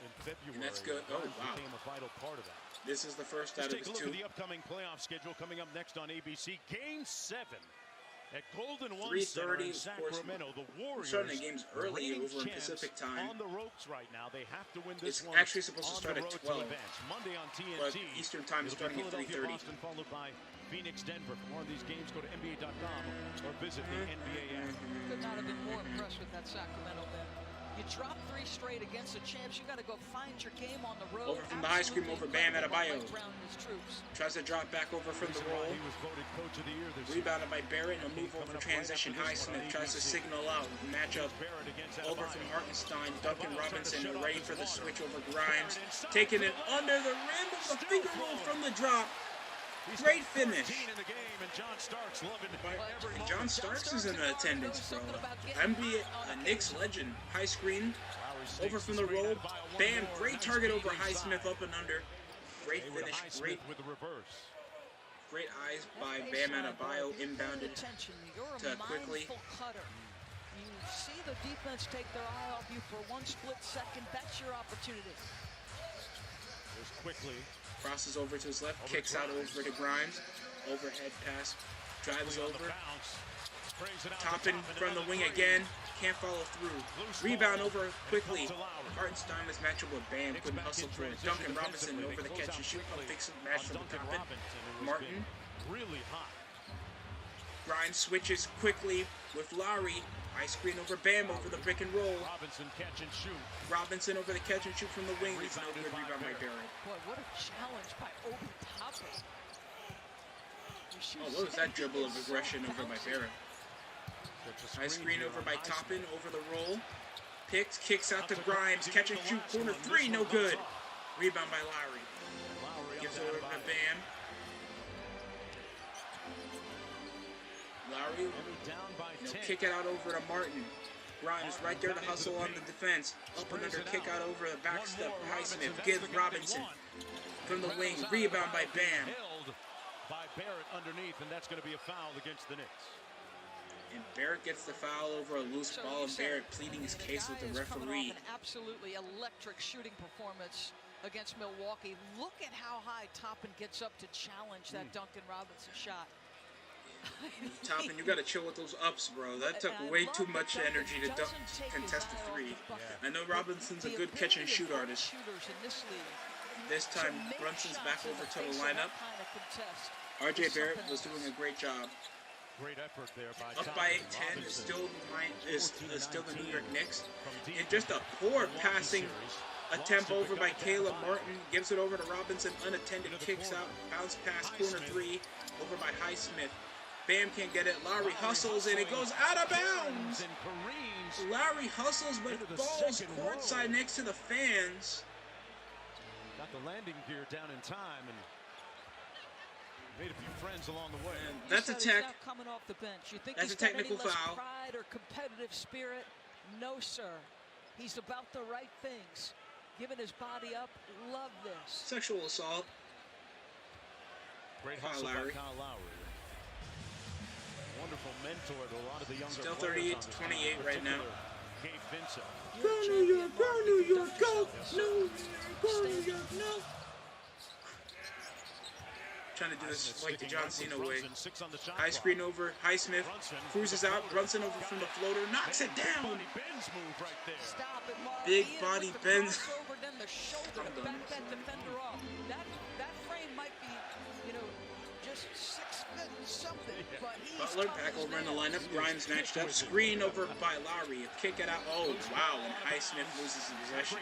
in February. And that's good. Oh, wow. Became a vital part of that. This is the first out of his 2. Let's take a look at the upcoming playoff schedule coming up next on ABC. Game 7 at Golden One Center in Sacramento. The Warriors starting the games early over in Pacific time. On the ropes right now. They have to win this one. It's actually supposed to start at 12. Monday on TNT. But Eastern time is starting at 3:30. Boston, followed by Phoenix, Denver. For more of these games, go to NBA.com or visit the NBA app. Could not have been more impressed with that Sacramento man. You drop 3 straight against the champs. You got to go find your game on the road. Over from the high screen over Bam Adebayo. Tries to drop back over from the roll. Rebounded by Barrett and a move over transition. Highsmith tries to signal out. Matchup over from Hartenstein. Duncan Robinson ready for the switch over Grimes. Taking it under the rim with a finger roll from the drop. Great finish. And John Starks is in attendance, bro. NBA, a Knicks legend. High screen. Over from the roll. Bam. Great target over Highsmith up and under. Great finish. Great eyes by Bam Adebayo. Inbounded to Quickly. You see the defense take their eye off you for 1 split second. That's your opportunity. Quickly. Crosses over to his left, kicks out over to Grimes. Overhead pass, drives over. Toppin from the wing again, can't follow through. Rebound over Quickly. Hartenstein is matched up with Bam, couldn't hustle through it. Duncan Robinson over the catch and shoot, fix it, match from Toppin. Martin. Grimes switches quickly with Lowry. High screen over Bam over the pick and roll. Robinson catch and shoot. Robinson over the catch and shoot from the wing. It's no good rebound by Barrett. Boy, what a challenge by Obi Toppin. Oh, what was that dribble of aggression over by Barrett? High screen over by Toppin over the roll. Picked, kicks out to Grimes. Catch and shoot, corner 3, no good. Rebound by Lowry. Gives it over to Bam. Lowry, kick it out over to Martin. Grimes right there to hustle on the defense. Up and under, kick out over the back step. Highsmith, give Robinson from the wing. Rebound by Bam. Barrett underneath, and that's going to be a foul against the Knicks. And Barrett gets the foul over a loose ball, and Barrett pleading his case with the referee. An absolutely electric shooting performance against Milwaukee. Look at how high Toppin gets up to challenge that Duncan Robinson shot. Toppin, you got to chill with those ups, bro. That took way too much energy to contest the three. I know Robinson's a good catch and shoot artist. This time, Brunson's back over to the lineup. R.J. Barrett was doing a great job. Great effort there by up by 8-10 is still the New York Knicks. And just a poor passing attempt over by Caleb Martin. Gives it over to Robinson, unattended, kicks out, bounce pass, corner three, over by Highsmith. Bam can't get it. Lowry hustles and it goes out of bounds. Lowry hustles but falls courtside next to the fans. Got the landing gear down in time and made a few friends along the way. And that's a tech. Coming off the bench. You think that's he's a technical got any foul. Less pride or competitive spirit? No, sir. He's about the right things. Giving his body up. Love this. Sexual assault. Great hustle by Kyle Lowry. Wonderful mentor to a lot of the younger still players. 38-28 right now. Gabe Vincent. Go New York, go New York, go New York, go New York, no. Trying to do this like the John Cena way. High screen over, Highsmith cruises out, Brunson over from the floater, knocks it down. Big body bends. I'm done. That frame might be, just 6 foot something. But Butler back over in the lineup. Grimes matched up. Screen over by Lowry. Kick it out. Oh, wow. And Highsmith loses the possession.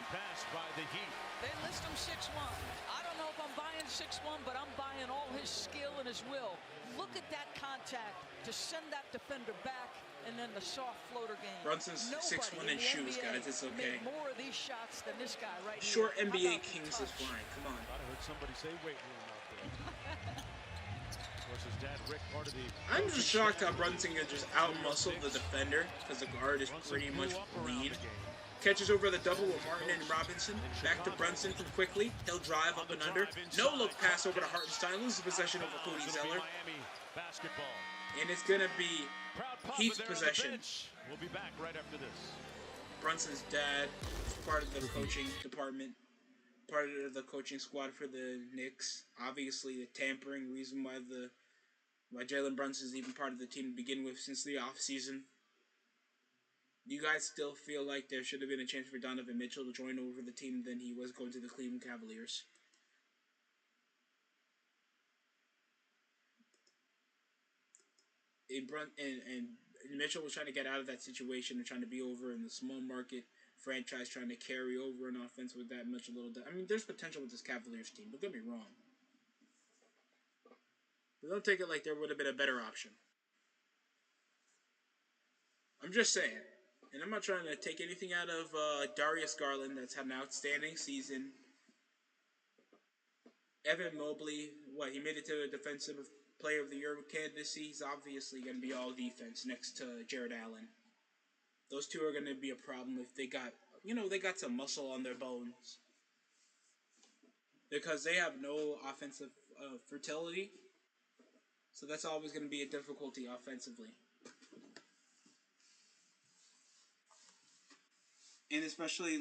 They list him 6'1". I don't know if I'm buying 6'1", but I'm buying all his skill and his will. Look at that contact to send that defender back, and then the soft floater game. Brunson's 6'1" in shoes, guys. It's okay. More of these shots than this guy right Short here. NBA Kings is fine. Come on. I heard somebody say weight room out there. Of course, his dad, Rick, part of the... I'm just shocked how Brunson can just out-muscle the defender because the guard is pretty much lean. Catches over the double with Martin and Robinson. Back to Brunson from quickly. He'll drive up and under. No look pass over to Hartenstein. Loses possession over Cody Zeller. And it's going to be Heath's possession. We'll be back right after this. Brunson's dad is part of the coaching department. Part of the coaching squad for the Knicks. Obviously, the tampering reason why Jalen Brunson is even part of the team to begin with since the offseason. Do you guys still feel like there should have been a chance for Donovan Mitchell to join over the team than he was going to the Cleveland Cavaliers? And Mitchell was trying to get out of that situation and trying to be over in the small market franchise, trying to carry over an offense with that much a little. I mean, there's potential with this Cavaliers team. Don't get me wrong. But don't take it like there would have been a better option. I'm just saying. And I'm not trying to take anything out of Darius Garland, that's had an outstanding season. Evan Mobley, he made it to the Defensive Player of the Year candidacy. He's obviously going to be all defense next to Jared Allen. Those two are going to be a problem if they got some muscle on their bones. Because they have no offensive fertility. So that's always going to be a difficulty offensively. And especially,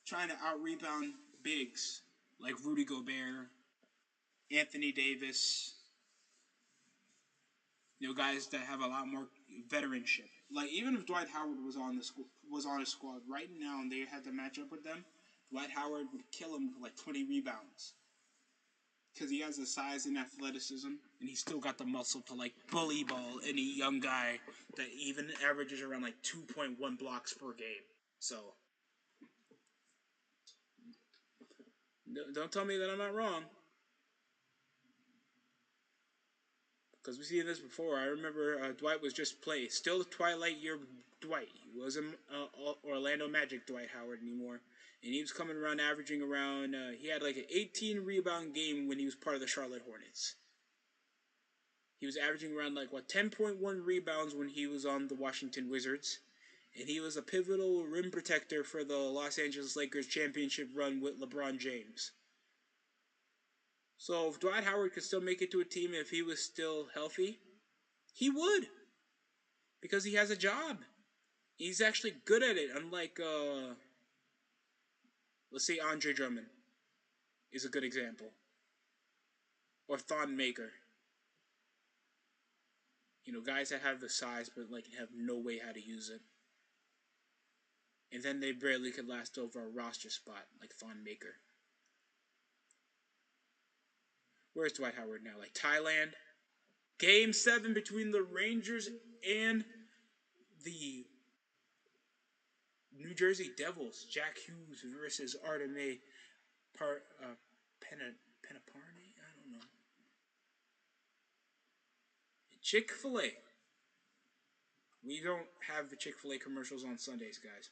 trying to out-rebound bigs, like Rudy Gobert, Anthony Davis, guys that have a lot more veteranship. Even if Dwight Howard was on a squad right now and they had to match up with them, Dwight Howard would kill him with 20 rebounds. Because he has the size and athleticism, and he's still got the muscle to bully ball any young guy that even averages around 2.1 blocks per game. So, don't tell me that I'm not wrong. Because we've seen this before. I remember Dwight was just still the Twilight Year Dwight. He wasn't Orlando Magic Dwight Howard anymore. And he was coming around averaging around, he had an 18 rebound game when he was part of the Charlotte Hornets. He was averaging around 10.1 rebounds when he was on the Washington Wizards. And he was a pivotal rim protector for the Los Angeles Lakers championship run with LeBron James. So if Dwight Howard could still make it to a team if he was still healthy, he would. Because he has a job. He's actually good at it, unlike, let's say Andre Drummond is a good example. Or Thon Maker. You know, guys that have the size but like have no way how to use it. And then they barely could last over a roster spot, like Thon Maker. Where's Dwight Howard now? Like Thailand? Game 7 between the Rangers and the New Jersey Devils. Jack Hughes versus Artemi Penaparne? I don't know. Chick-fil-A. We don't have the Chick-fil-A commercials on Sundays, guys.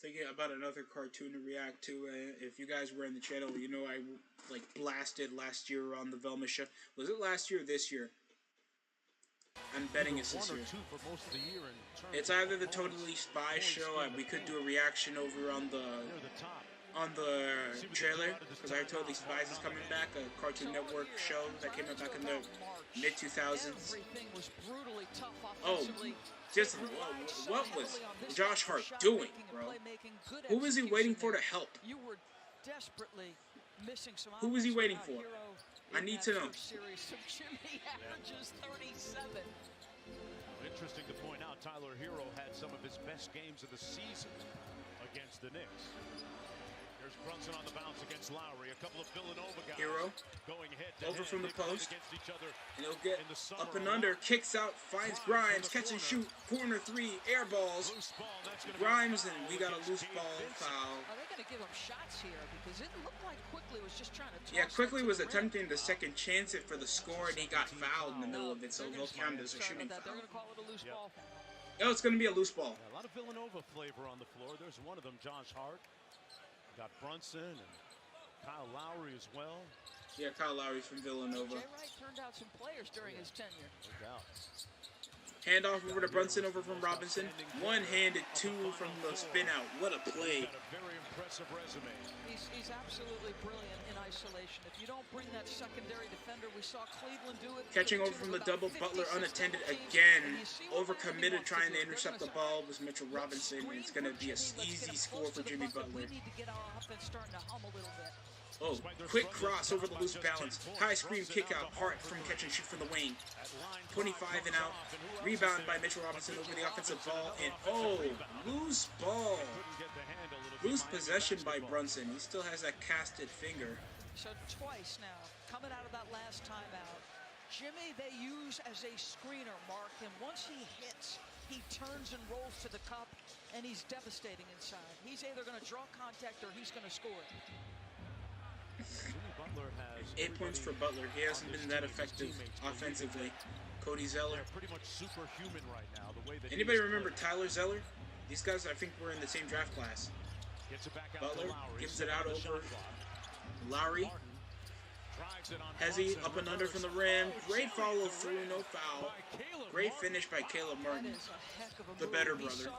Thinking about another cartoon to react to. If you guys were in the channel, you know I like blasted last year on the Velma show. Was it last year or this year? I'm betting it's this year. It's either the Totally Spy show. We could do a reaction over on the trailer, because our Totally Spies is coming back, a Cartoon Network show that came out back in the mid 2000s. Oh, just what was Josh Hart doing, bro? Who was he waiting for to help? Who was he waiting for? I need to know. Interesting to point out, Tyler Hero had some of his best games of the season against the Knicks. Here's Brunson on the bounce against Lowry. A couple of Villanova guys Hero going head to over head. from the post, Against each other and he'll get up and under, kicks out, finds Grimes, catch and shoot, corner three, air balls. Grimes, and we got a loose ball foul. Are they going to give him shots here? Because it looked like Quickly was just trying to toss. Yeah, Quickly was attempting the second chance it for the score, and he got fouled in the middle of it, so they'll count it as a shooting foul. They're going to call it a loose ball foul. Oh, it's going to be a loose ball. A lot of Villanova flavor on the floor. There's one of them, Josh Hart. Got Brunson and Kyle Lowry as well. Yeah, Kyle Lowry from Villanova. Jay Wright turned out some players during his tenure. No doubt. Handoff over to Brunson, over from Robinson. One-handed two from the spin out. What a play. Got a very impressive resume. He's absolutely brilliant in isolation. If you don't bring that secondary defender, we saw Cleveland do it. Catching over from the double, Butler unattended again. Overcommitted trying to intercept the ball was Mitchell Robinson. And it's going to be an easy score for Jimmy Butler. We need to get our offense starting to hum a little bit. Oh, quick cross over the loose balance. High screen kick out. Hart from catch and shoot from the wing. 25 and out. Rebound by Mitchell Robinson over the offensive ball. And oh, loose ball. Loose possession by Brunson. He still has that casted finger. So twice now, coming out of that last timeout. Jimmy they use as a screener, Mark. And once he hits, he turns and rolls to the cup. And he's devastating inside. He's either going to draw contact or he's going to score it. 8 points for Butler. He hasn't been that effective offensively. Cody Zeller. Pretty much superhuman right now. The way that Anybody remember Tyler Zeller? These guys, I think, were in the same draft class. Butler gives it out over Lowry. Hezzy up and under from the rim. Great follow through, no foul. Great finish by Caleb Martin, the better brother.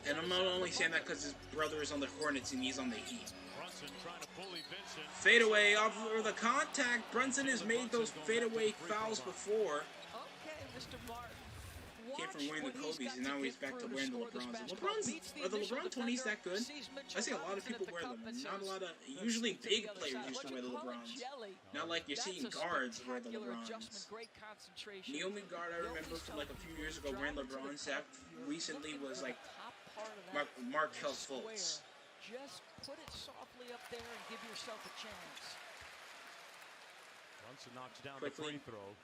And I'm not only saying that because his brother is on the Hornets and he's on the Heat. Fadeaway off of the contact. Brunson has made those fadeaway fouls before. Came from wearing the Kobe's and now he's back to wearing the LeBrons. Are the LeBron 20s that good? I see a lot of people wear them. Not a lot of, usually big players used to wear the LeBrons. Not like you're seeing guards wear the LeBrons. The only guard I remember from like a few years ago wearing LeBrons that recently was like Markelle Fultz. Just put it softly up there and give yourself a chance. Brunson knocks down the free throw.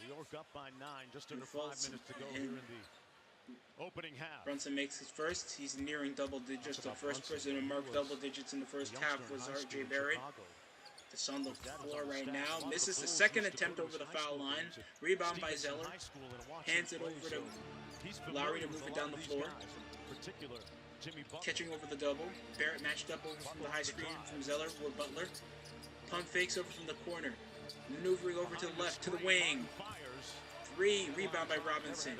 New York up by 9, just under 5 minutes to go here in the opening half. Brunson makes his first. He's nearing double digits. The first person to mark double digits in the first half was R.J. Barrett. It's on the floor right now. Misses the second attempt over the foul line. Rebound by Zeller. Hands it over to Lowry to move it down the floor. catching over the double. Barrett matched up over from the high screen from Zeller with Butler. Pump fakes over from the corner. Maneuvering over to the left, to the wing. 3, rebound by Robinson.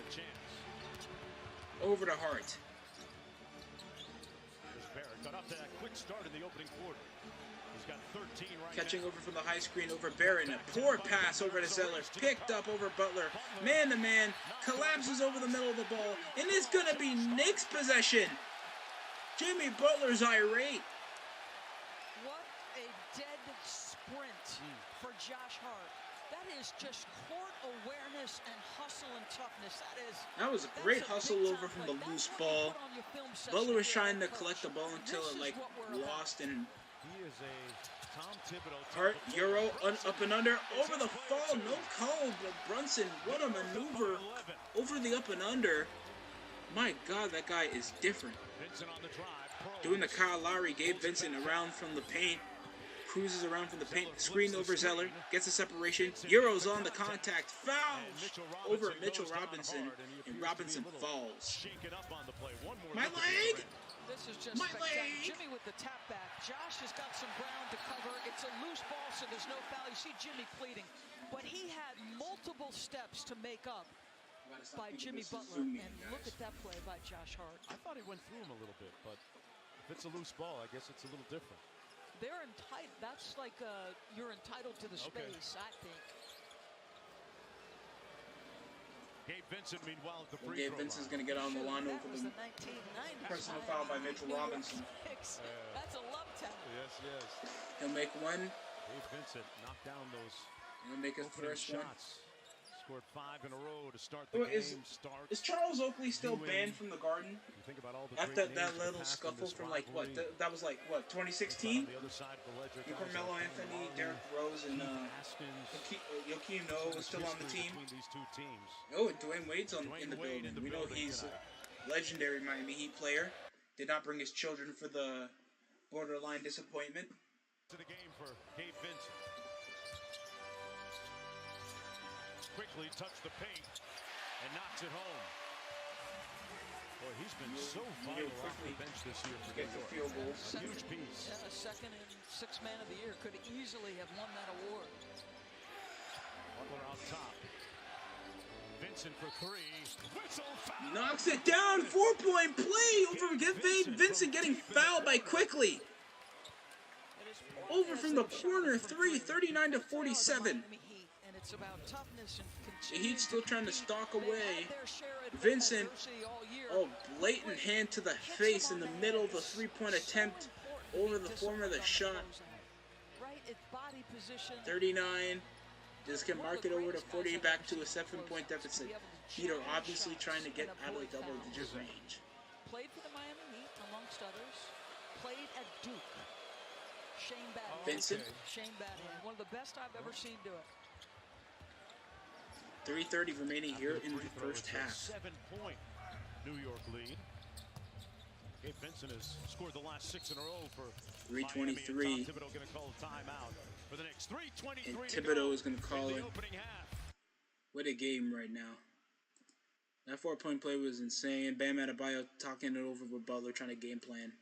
Over to Hart. Got off to that quick start in the opening quarter. He's got 13 right Catching now. over from the high screen over Barrett. A poor pass over to Zeller. Picked up over Butler. Man to man. Collapses over the middle of the ball. And it's going to be Knicks possession. Jimmy Butler's irate. What a dead sprint for Josh Hart. That is just court awareness and hustle and toughness. That was a great hustle over from the loose ball. Butler was trying to collect the ball until it lost, and Hart, Euro, up and under, over the fall, no call, but Brunson, what a maneuver over the up and under. My God, that guy is different. Doing the Kyle Lowry, Gabe Vincent around from the paint. Cruises around from the paint, screen over Zeller, gets a separation, Euro's on the contact, foul over Mitchell Robinson, and Robinson falls. My leg! This is just My spectacular. leg! Jimmy with the tap back. Josh has got some ground to cover. It's a loose ball, so there's no foul. You see Jimmy pleading. But he had multiple steps to make up by Jimmy Butler. And look at that play by Josh Hart. I thought he went through him a little bit, but if it's a loose ball, I guess it's a little different. They're entitled. That's like you're entitled to the space, I think. Gabe Vincent, meanwhile, at the free Gabe throw Vincent's line. going to get on the line That over was the the 1990s. personal foul by Mitchell Robinson. That's a love tap. Yes, yes. He'll make one. Gabe Vincent knocked down those He'll make his opening first one. shots. Scored 5 in a row to start the game. Is Charles Oakley still banned from the Garden? You think about all the After great that names little passed in scuffle this from like what? rivalry. That was like what? On 2016? the other side of the ledger, And guys Carmelo like Anthony, Marley, Derrick Rose, and Haskins. Joakim Noah was still on the History team. between these two teams. Oh, and Dwayne Wade's in Dwayne the Wade building. in the We know building he's tonight. a legendary Miami Heat player. Did not bring his children for the borderline disappointment. To the game for Gabe Vincent. Quickly touched the paint and knocks it home. Boy, he's been so vital off the bench this year for Get New the York. field goal. Huge piece. Yeah, second and sixth man of the year. Could easily have won that award. Butler out top. Vincent for 3. Whistle foul. Knocks it down. 4-point play over Vincent getting fouled by Quickly. Over from the corner, 3, 39 to 47. And it's about toughness and The Heat still trying to stalk away. Vincent, blatant hand to the face in the middle of the three-point attempt over the form of the shot. Right at body position. 39. This can mark it over to 40, back to a 7-point deficit. Heat are obviously trying to get out of the double-digit range. Played for the Miami Heat, amongst others. Played at Duke. Shane Battier. Vincent. Shane Battier. One of the best I've ever seen do it. 3:30 remaining here in the first half. 7-point New York lead. Gabe Vincent has scored the last 6 in a row for 3:23. Miami, and Tom Thibodeau going to call a timeout for the next 3:23 And to Thibodeau go is going to call in the it. opening half. What a game right now. That 4-point play was insane. Bam Adebayo talking it over with Butler, trying to game plan.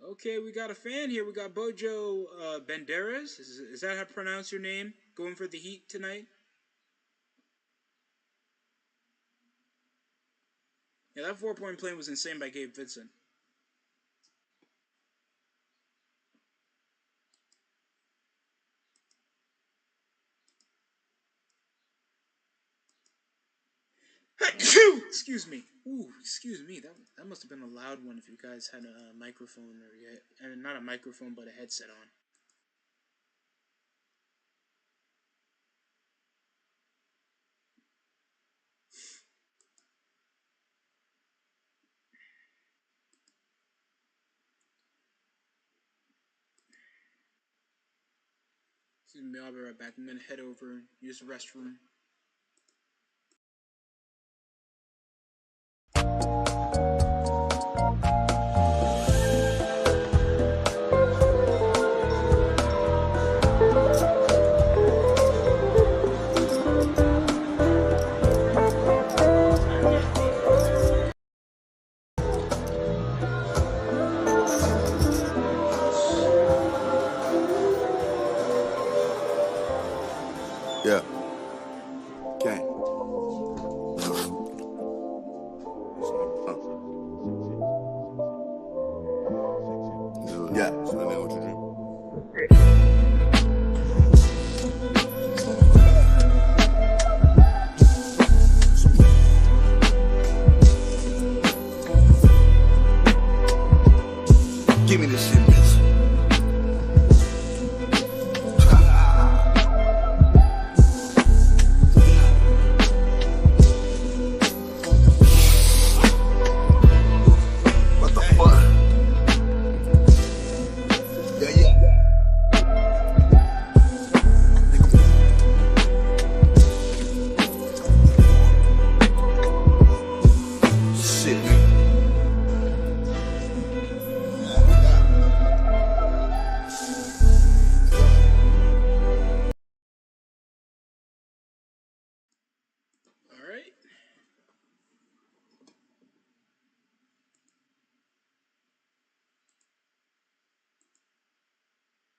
Okay, we got a fan here. We got Bojo Banderas. Is that how to pronounce your name? Going for the Heat tonight? Yeah, that 4-point play was insane by Gabe Vincent. Excuse me. Ooh, excuse me. That must have been a loud one if you guys had a microphone or not a microphone but a headset on. Excuse me, I'll be right back. I'm gonna head over and use the restroom. Yeah. So let me know what you dream. Give me this shit, bitch. What the fuck? Yeah, yeah. Shit. All right.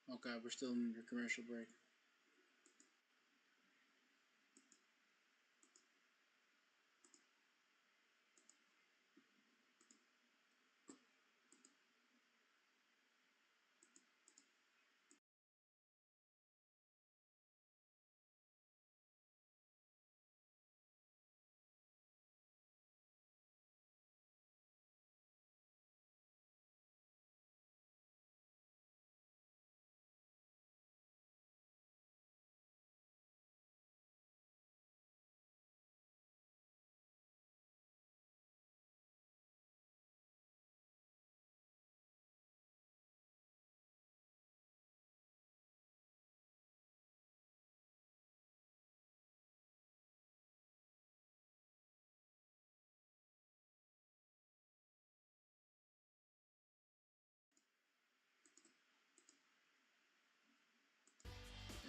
Oh god, we're still in your commercial break.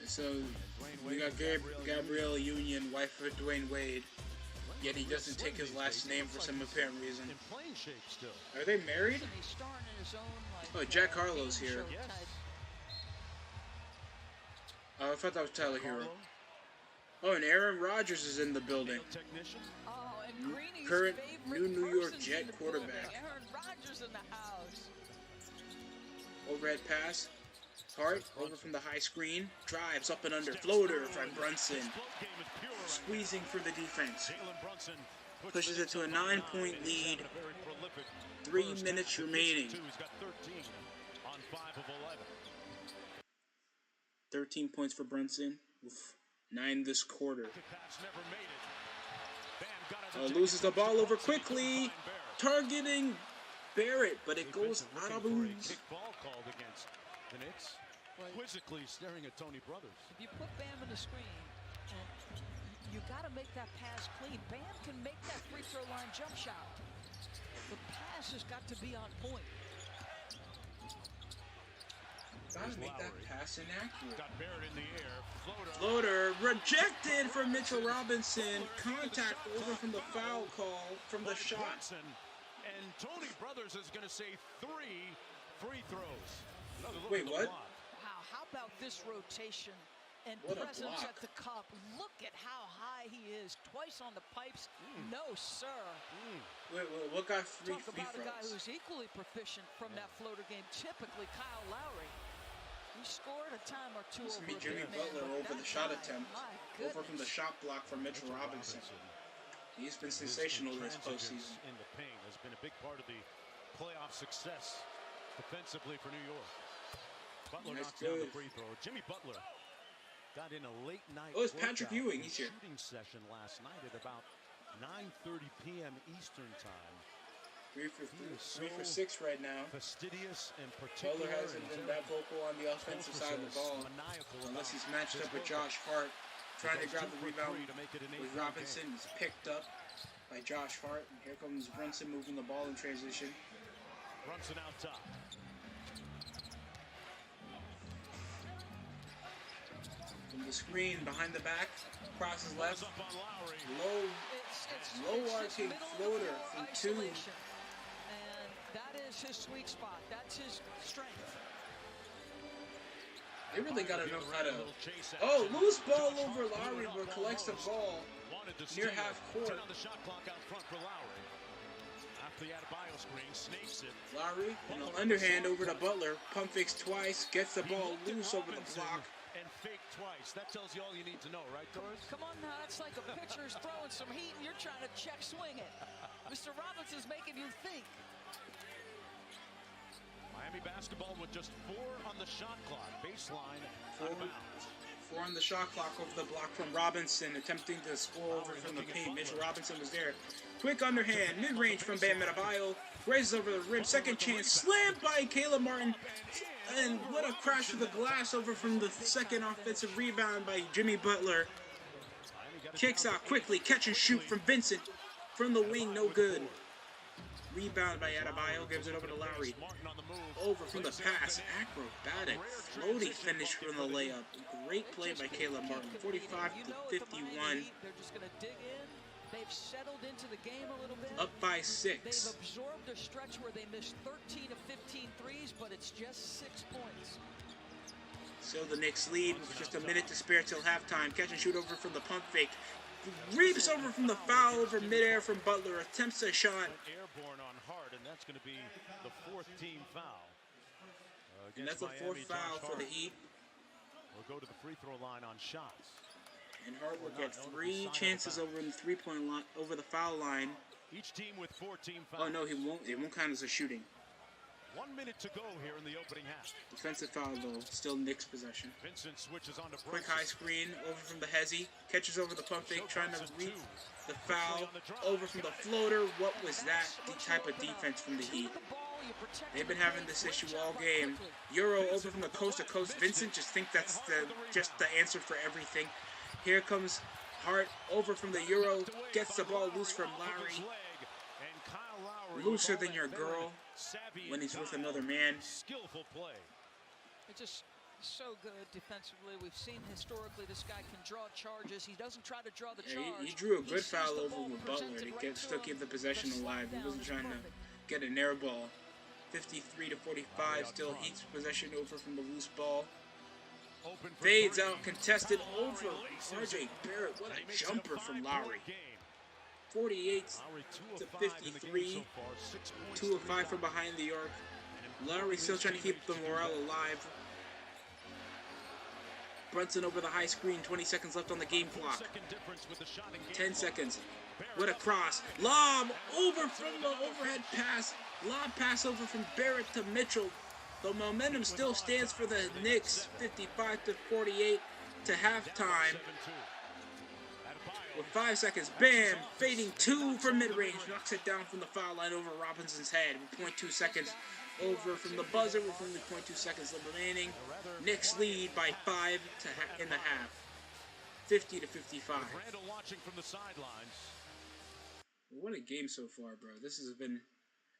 So we got Gabrielle Union, wife of Dwayne Wade, yet he doesn't take his last name for some apparent reason. Are they married? Oh, Jack Harlow's here. Oh, I thought that was Tyler Hero. Oh, and Aaron Rodgers is in the building. Current New York Jet quarterback. Overhead pass. Hart over from the high screen. Drives up and under. Floater from Brunson. Squeezing for the defense. Pushes it to a 9-point lead. 3 minutes remaining. 13 points for Brunson. Oof. 9 this quarter. Loses the ball over quickly. Targeting Barrett, but it goes out of bounds. The Knicks quizzically staring at Tony Brothers. If you put Bam in the screen, you got to make that pass clean. Bam can make that free throw line jump shot. The pass has got to be on point. Gotta make that pass inaccurate. Got Barrett in the air. Floater rejected from Mitchell Robinson. Contact over from the foul call from the shot. And Tony Brothers is going to say 3 free throws. Wait, what? Wow, how about this rotation and What a presence block. at the cup? Look at how high he is. Twice on the pipes. No, sir. Wait, what got free Talk free about a guy throws? who's equally proficient from that floater game. Typically, Kyle Lowry. He scored a time or two This over would be Jimmy a big man, Butler but over that the shot guy, attempt. my Over from the goodness. shot block from Mitchell Robinson. He's been sensational this postseason. In the paint has been a big part of the playoff success defensively for New York. Butler Nice knocks down the good. free throw. Jimmy Butler got in a late night. Oh, it's Patrick workout Ewing. and He's here. Shooting session last night at about 9:30 p.m. Eastern time. 3 for 6 right now. Fastidious and particular. Butler hasn't been that vocal on the offensive side of the ball, unless he's matched up with Josh Hart, trying to grab the rebound with Robinson. He's picked up by Josh Hart, and here comes Brunson moving the ball in transition. Brunson out top. From the screen, behind the back, crosses left, Up on Lowry. low It's arcing middle of the floater floor from 2. isolation. And that is his sweet spot. That's his strength. They really got to know how to. Oh, loose ball over Lowry, but collects the ball near half court. On the shot clock out front for Lowry. After the Adebayo screen, snakes it. Lowry, and an underhand over to Butler. Pump fakes twice, gets the ball loose over the block. And fake twice. That tells you all you need to know, right, Torres? Come on now, that's like a pitcher's throwing some heat and you're trying to check swing it. Mr. Robinson's making you think. Miami basketball with just 4 on the shot clock. Baseline out of bounds. 4 on the shot clock over the block from Robinson, attempting to score over from the paint. Mitchell Robinson was there. Quick underhand, mid-range from Bam Adebayo. Raises over the rim, second chance, slammed by Caleb Martin. And what a crash to the glass over from the second offensive rebound by Jimmy Butler. Kicks out quickly, catch and shoot from Vincent. From the wing, no good. Rebound by Adebayo, gives it over to Lowry. Over from the pass, acrobatic, floaty finish from the layup. Great play by Caleb Martin, 45 to 51. They're just going to dig in. They've settled into the game a little bit. Up by 6. They've absorbed a stretch where they missed 13 of 15 threes, but it's just 6 points. So the Knicks lead with just a minute to spare till halftime. Catch and shoot over from the pump fake. Reaps over from the foul over midair from Butler. Attempts a shot. Airborne on Hart, and that's going to be the 4th team foul. And that's the 4th foul for the Heat. We'll go to the free throw line on shots. And Hart will get 3 chances over in the 3-point line, over the foul line. Each team with 14 fouls. Oh no, he won't. It won't count as a shooting. 1 minute to go here in the opening half. Defensive foul though, still Knicks possession. Vincent switches on to Quick high screen over from the Hezzy, catches over the pump fake, trying to reach the foul over from the floater. What was that type of defense from the Heat? They've been having this issue all game. Euro over from the coast to coast. Vincent just think that's just the answer for everything. Here comes Hart over from the Euro, gets the ball loose from Lowry. Looser than your girl when he's with another man. Skillful play. It's just so good defensively. We've seen historically this guy can draw charges. He doesn't try to draw the charge. He drew a good foul over with Butler to still keep the possession alive. He wasn't trying to get an air ball. 53 to 45, still Heat's possession over from the loose ball. Fades out, contested over RJ Barrett. What a jumper from Lowry. 48 to 53, 2 of 5 from behind the arc. Lowry still trying to keep the morale alive. Brunson over the high screen, 20 seconds left on the game clock. 10 seconds. What a cross. Lob over from the overhead pass. Lob pass over from Barrett to Mitchell. The momentum still stands for the Knicks, 55 to 48 to halftime. With 5 seconds, Bam, fading 2 from mid-range, knocks it down from the foul line over Robinson's head. With 0.2 seconds over from the buzzer, with only 0.2 seconds remaining. Knicks lead by 5 in the half, 50 to 55. Randall watching from the sidelines. What a game so far, bro. This has been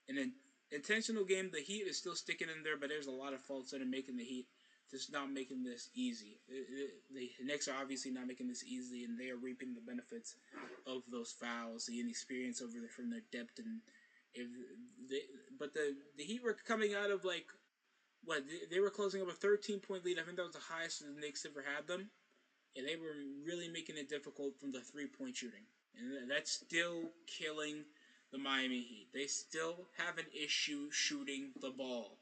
an intentional game. The Heat is still sticking in there, but there's a lot of faults that are making the Heat just not making this easy. The Knicks are obviously not making this easy, and they are reaping the benefits of those fouls, the inexperience over there from their depth. And but the Heat were coming out of they were closing up a 13-point lead. I think that was the highest the Knicks ever had them, and they were really making it difficult from the 3-point shooting, and that's still killing the Miami Heat. They still have an issue shooting the ball.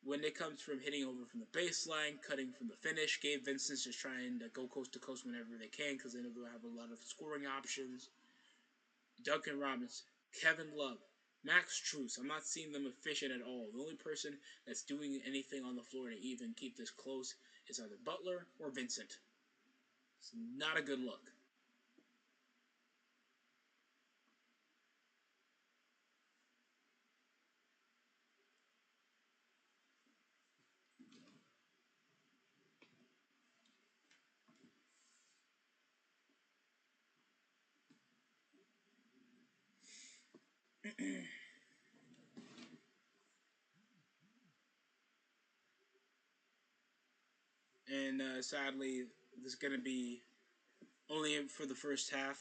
When it comes from hitting over from the baseline, cutting from the finish, Gabe Vincent's just trying to go coast to coast whenever they can because they know they'll have a lot of scoring options. Duncan Robinson, Kevin Love, Max Strus. I'm not seeing them efficient at all. The only person that's doing anything on the floor to even keep this close is either Butler or Vincent. It's not a good look. And sadly, this is going to be only for the first half.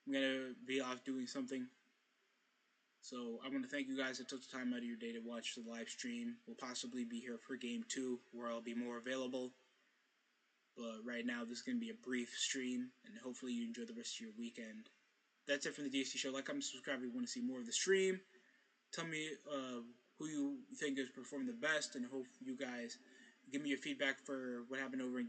I'm going to be off doing something. So I want to thank you guys that took the time out of your day to watch the live stream. We'll possibly be here for Game 2, where I'll be more available. But right now, this is going to be a brief stream, and hopefully you enjoy the rest of your weekend. That's it from the DC Show. Like, comment, subscribe if you want to see more of the stream. tell me who you think is performing the best, and hope you guys give me your feedback for what happened over in